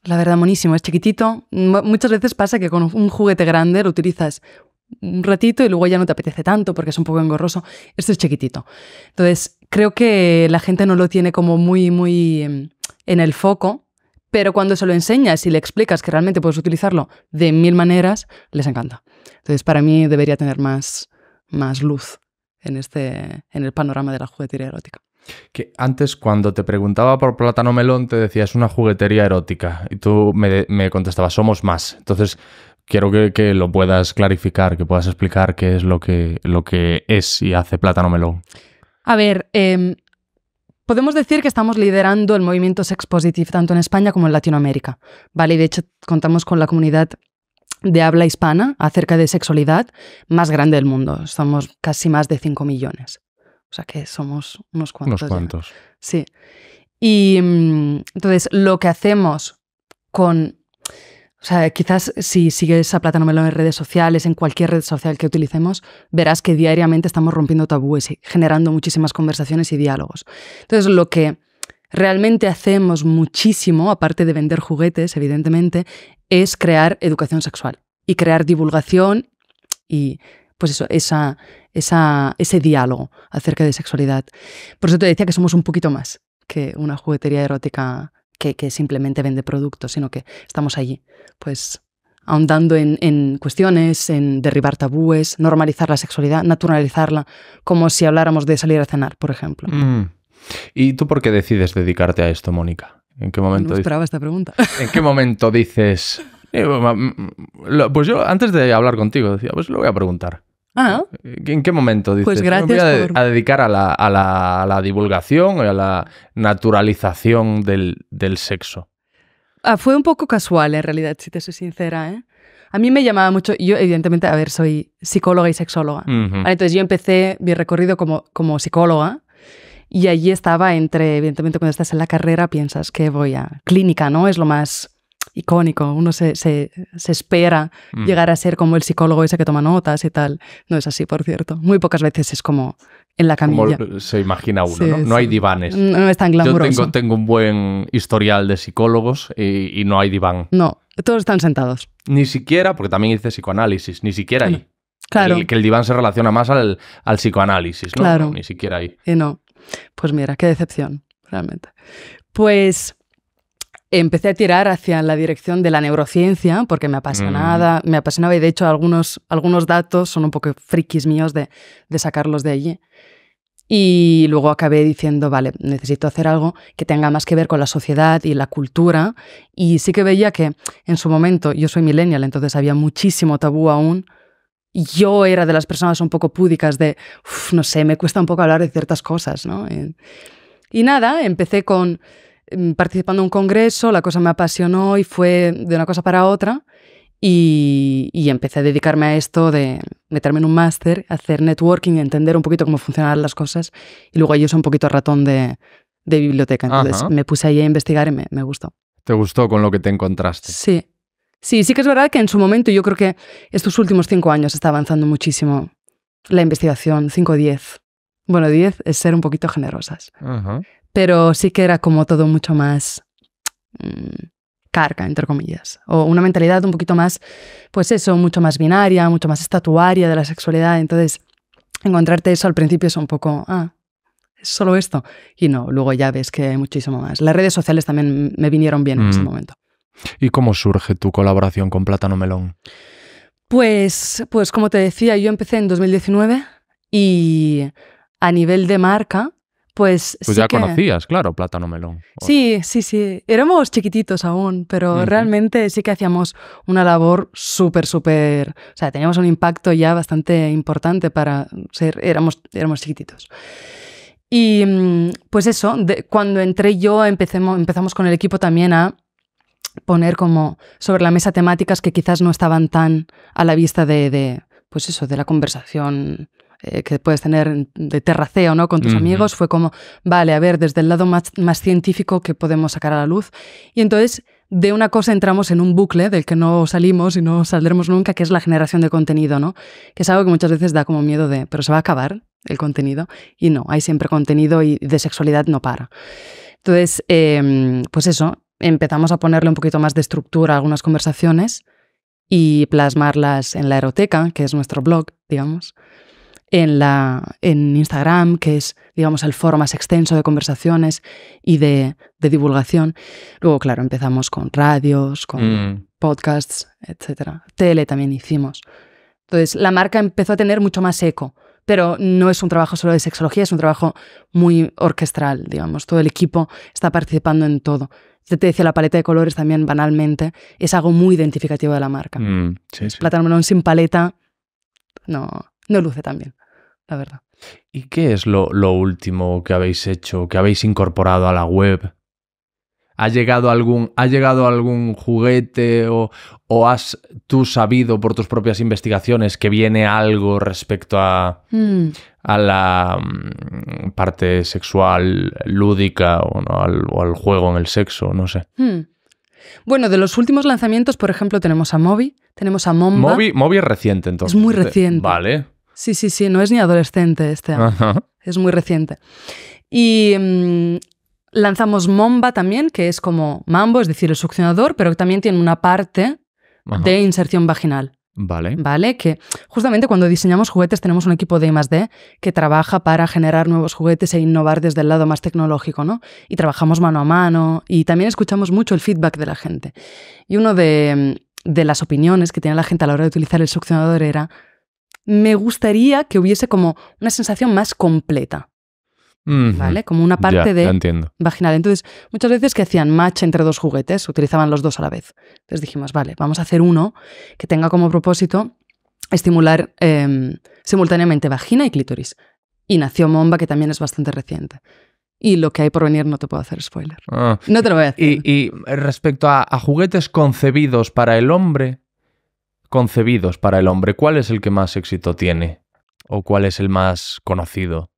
la verdad, monísimo, es chiquitito. Muchas veces pasa que con un juguete grande lo utilizas un ratito y luego ya no te apetece tanto porque es un poco engorroso. Este es chiquitito. Entonces, creo que la gente no lo tiene como muy en el foco, Pero cuando se lo enseñas y le explicas que realmente puedes utilizarlo de 1000 maneras, les encanta. Entonces, para mí debería tener más luz en el panorama de la juguetería erótica. Que antes, cuando te preguntaba por Plátano Melón, te decía, es una juguetería erótica. Y tú me contestabas, somos más. Entonces, quiero que lo puedas clarificar, que puedas explicar qué es lo que es y hace Plátano Melón. A ver, podemos decir que estamos liderando el movimiento sex positive tanto en España como en Latinoamérica, ¿vale? Y de hecho, contamos con la comunidad de habla hispana acerca de sexualidad más grande del mundo. Somos casi más de 5 millones. O sea que somos unos cuantos. Unos cuantos. Ya. Sí. Y entonces lo que hacemos con... O sea, quizás si sigues a Plátano Melón en redes sociales, en cualquier red social que utilicemos, verás que diariamente estamos rompiendo tabúes y generando muchísimas conversaciones y diálogos. Entonces lo que realmente hacemos muchísimo, aparte de vender juguetes, evidentemente, es crear educación sexual y crear divulgación y... pues eso, ese diálogo acerca de sexualidad. Por eso te decía que somos un poquito más que una juguetería erótica que simplemente vende productos, sino que estamos allí, pues ahondando en cuestiones, en derribar tabúes, normalizar la sexualidad, naturalizarla, como si habláramos de salir a cenar, por ejemplo. ¿Y tú por qué decides dedicarte a esto, Mónica? ¿En qué momento? No esperaba esta pregunta. ¿En qué momento dices... Pues yo, antes de hablar contigo, decía, pues lo voy a preguntar. Ah, ¿En qué momento dices? pues gracias me voy a dedicar a la divulgación y a la naturalización del sexo. Fue un poco casual, en realidad, si te soy sincera, ¿eh? A mí me llamaba mucho... Yo, evidentemente, a ver, soy psicóloga y sexóloga. Vale, entonces yo empecé mi recorrido como psicóloga y allí estaba evidentemente, cuando estás en la carrera piensas que voy a clínica, ¿no? Es lo más icónico, uno se espera llegar a ser como el psicólogo ese que toma notas y tal. No es así, por cierto. Muy pocas veces es como en la camilla. Como se imagina uno, sí, ¿no? No sí. hay divanes. No es tan glamuroso. Yo tengo un buen historial de psicólogos y no hay diván. No, todos están sentados. Ni siquiera, porque también hice psicoanálisis, ni siquiera ahí. Claro. Que el diván se relaciona más al psicoanálisis, ¿no? Claro. No, ni siquiera ahí. Y no. Pues mira, qué decepción, realmente. Pues... empecé a tirar hacia la dirección de la neurociencia porque me apasionaba y de hecho algunos datos son un poco frikis míos de sacarlos de allí. Y luego acabé diciendo, vale, necesito hacer algo que tenga más que ver con la sociedad y la cultura. Y sí que veía que en su momento, yo soy millennial, entonces había muchísimo tabú aún. Y yo era de las personas un poco púdicas de, no sé, me cuesta un poco hablar de ciertas cosas, ¿no? Y nada, empecé participando en un congreso, la cosa me apasionó y fue de una cosa para otra y empecé a dedicarme a esto de meterme en un máster, hacer networking, entender un poquito cómo funcionan las cosas y luego yo soy un poquito ratón de biblioteca, entonces me puse ahí a investigar y me gustó. ¿Te gustó con lo que te encontraste? Sí. Sí que es verdad que en su momento yo creo que estos últimos 5 años está avanzando muchísimo la investigación, 5 o 10. Bueno, 10 es ser un poquito generosas. Pero sí que era como todo mucho más carga, entre comillas. O una mentalidad un poquito más, pues eso, mucho más binaria, mucho más estatuaria de la sexualidad. Entonces, encontrarte eso al principio es un poco, ¿es solo esto? Y no, luego ya ves que hay muchísimo más. Las redes sociales también me vinieron bien en ese momento. ¿Y cómo surge tu colaboración con Plátano Melón? Pues como te decía, yo empecé en 2019 y a nivel de marca, pues sí ya que... conocías, claro, Plátano Melón. Sí. Éramos chiquititos aún, pero realmente sí que hacíamos una labor súper... O sea, teníamos un impacto ya bastante importante para ser... Éramos chiquititos. Y pues eso, cuando entré yo empezamos con el equipo también a poner como sobre la mesa temáticas que quizás no estaban tan a la vista pues eso, de la conversación que puedes tener de terraceo, ¿no? Con tus amigos. Fue como, vale, a ver, desde el lado más científico que podemos sacar a la luz. Y entonces, de una cosa entramos en un bucle del que no salimos y no saldremos nunca, que es la generación de contenido, ¿no? Que es algo que muchas veces da como miedo pero ¿se va a acabar el contenido? Y no, hay siempre contenido y de sexualidad no para. Entonces, pues eso, empezamos a ponerle un poquito más de estructura a algunas conversaciones y plasmarlas en la Eroteca, que es nuestro blog, digamos. en Instagram, que es, digamos, el foro más extenso de conversaciones y de divulgación. Luego, claro, empezamos con radios, con podcasts, etcétera. Tele también hicimos. Entonces, la marca empezó a tener mucho más eco, pero no es un trabajo solo de sexología, es un trabajo muy orquestral, digamos. Todo el equipo está participando en todo. Yo te decía, la paleta de colores también, banalmente, es algo muy identificativo de la marca. Sí. Plátano melón sin paleta no luce tan bien, la verdad. ¿Y qué es lo último que habéis hecho, que habéis incorporado a la web? ¿Ha llegado algún juguete o has tú sabido por tus propias investigaciones que viene algo respecto a la parte sexual lúdica o al juego en el sexo? No sé. Bueno, de los últimos lanzamientos, por ejemplo, tenemos a Moby, tenemos a Momba. Moby es reciente, entonces. Es muy reciente. Vale. Sí, no es ni adolescente este año. Ajá. Es muy reciente. Y lanzamos Momba también, que es como mambo, es decir, el succionador, pero también tiene una parte de inserción vaginal. Vale, que justamente cuando diseñamos juguetes tenemos un equipo de I+D que trabaja para generar nuevos juguetes e innovar desde el lado más tecnológico, ¿no? Y trabajamos mano a mano y también escuchamos mucho el feedback de la gente. Y uno de las opiniones que tenía la gente a la hora de utilizar el succionador era: me gustaría que hubiese como una sensación más completa. ¿Vale? Como una parte vaginal. Entonces, muchas veces que hacían match entre dos juguetes, utilizaban los dos a la vez. Entonces dijimos, vale, vamos a hacer uno que tenga como propósito estimular simultáneamente vagina y clítoris. Y nació Momba, que también es bastante reciente. Y lo que hay por venir no te puedo hacer spoiler. No te lo voy a hacer. Y respecto a juguetes concebidos para el hombre, ¿cuál es el que más éxito tiene? ¿O cuál es el más conocido?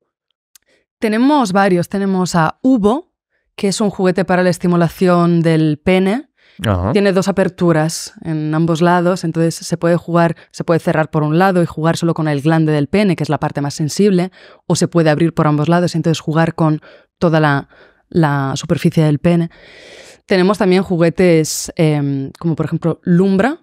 Tenemos varios. Tenemos a Ubo, que es un juguete para la estimulación del pene. Ajá. Tiene 2 aperturas en ambos lados, entonces se puede cerrar por un lado y jugar solo con el glande del pene, que es la parte más sensible, o se puede abrir por ambos lados y entonces jugar con toda la superficie del pene. Tenemos también juguetes como por ejemplo Lumbra,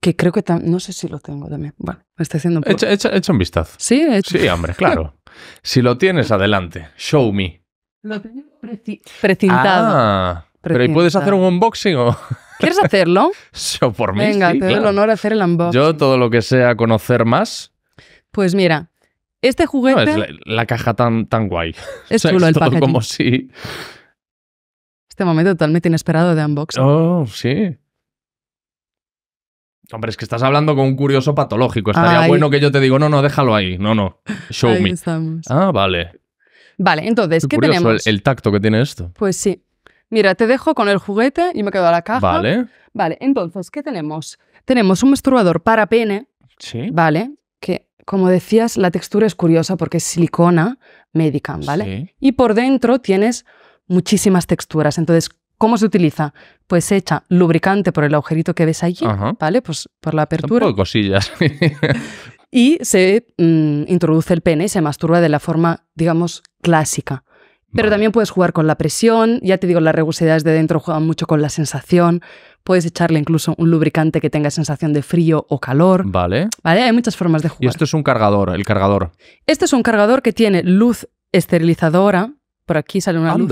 que creo que no sé si lo tengo también. Bueno, me estoy haciendo un poco. Echa un vistazo. ¿Sí? Sí, hombre, claro. Si lo tienes, adelante. Show me. Lo tengo precintado. ¿Pero ¿y puedes hacer un unboxing o...? ¿Quieres hacerlo? Yo por mí, venga, sí, te doy el honor de hacer el unboxing. Yo todo lo que sea conocer más... Pues mira, este juguete... No, es la caja tan guay. Es chulo el packaging. Como si... Este momento totalmente inesperado de unboxing. Oh, sí. Hombre, es que estás hablando con un curioso patológico. Estaría bueno que yo te digo, no, déjalo ahí. No, show ahí me. Estamos. Ah, vale. Vale, entonces, ¿qué curioso tenemos? El tacto que tiene esto. Pues sí. Mira, te dejo con el juguete y me quedo a la caja. Vale. Vale, entonces, ¿qué tenemos? Tenemos un masturbador para pene. Sí. Vale, que, como decías, la textura es curiosa porque es silicona médica, ¿vale? Sí. Y por dentro tienes muchísimas texturas. Entonces, ¿cómo se utiliza? Pues se echa lubricante por el agujerito que ves allí, ¿vale? Pues por la apertura. Un poco de cosillas. Y se introduce el pene y se masturba de la forma, digamos, clásica. Pero también puedes jugar con la presión. Ya te digo, las rugosidades de dentro juegan mucho con la sensación. Puedes echarle incluso un lubricante que tenga sensación de frío o calor. Vale. Hay muchas formas de jugar. Y esto es un cargador, el cargador. Este es un cargador que tiene luz esterilizadora. Por aquí sale una luz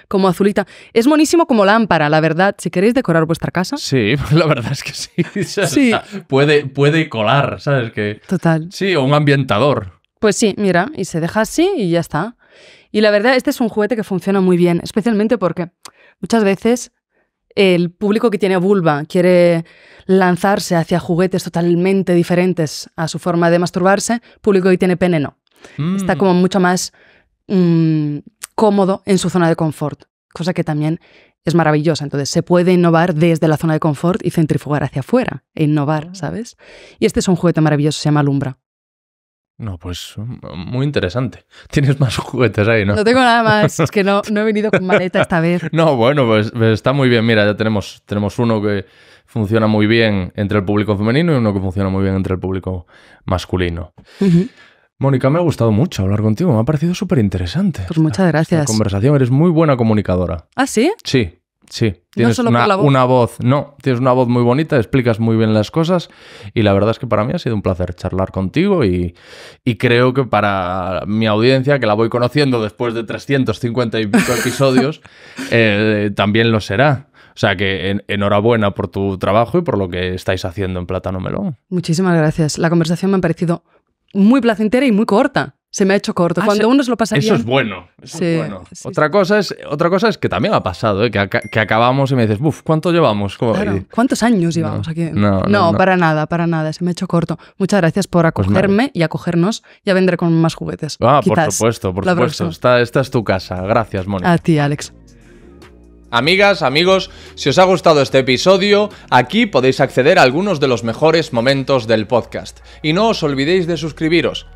como azulita. Es monísimo como lámpara, la verdad. Si queréis decorar vuestra casa. Sí, la verdad es que sí. Sí. O sea, puede colar, ¿sabes? Total. Sí, o un ambientador. Pues sí, mira, y se deja así y ya está. Y la verdad, este es un juguete que funciona muy bien, especialmente porque muchas veces el público que tiene vulva quiere lanzarse hacia juguetes totalmente diferentes a su forma de masturbarse. Público que tiene pene no. Está como mucho más cómodo en su zona de confort, cosa que también es maravillosa. Entonces se puede innovar desde la zona de confort y centrifugar hacia afuera e innovar, ¿sabes? Y este es un juguete maravilloso, se llama Lumbra. No, pues muy interesante. Tienes más juguetes ahí, ¿no? No tengo nada más, es que no he venido con maleta esta vez. No, bueno, pues está muy bien. Mira, ya tenemos uno que funciona muy bien entre el público femenino y uno que funciona muy bien entre el público masculino. Mónica, me ha gustado mucho hablar contigo, me ha parecido súper interesante. Pues muchas gracias. Esta conversación, eres muy buena comunicadora. ¿Ah, sí? Sí, Sí, tienes solo por la voz. una voz, tienes una voz muy bonita, explicas muy bien las cosas y la verdad es que para mí ha sido un placer charlar contigo y creo que para mi audiencia, que la voy conociendo después de 350 y pico episodios, también lo será. O sea que enhorabuena por tu trabajo y por lo que estáis haciendo en Plátano Melón. Muchísimas gracias. La conversación me ha parecido muy placentera y muy corta. Se me ha hecho corto. Cuando uno se lo pasa bien... Eso es bueno. Sí, es bueno. Sí, otra cosa es que también ha pasado, que acabamos y me dices, ¿cuánto llevamos? Claro. ¿Cuántos años llevamos aquí? No, para nada. Se me ha hecho corto. Muchas gracias por acogerme y acogernos. Ya vendré con más juguetes. Por supuesto. Esta es tu casa. Gracias, Mónica. A ti, Alex. Amigas, amigos, si os ha gustado este episodio, aquí podéis acceder a algunos de los mejores momentos del podcast. Y no os olvidéis de suscribiros.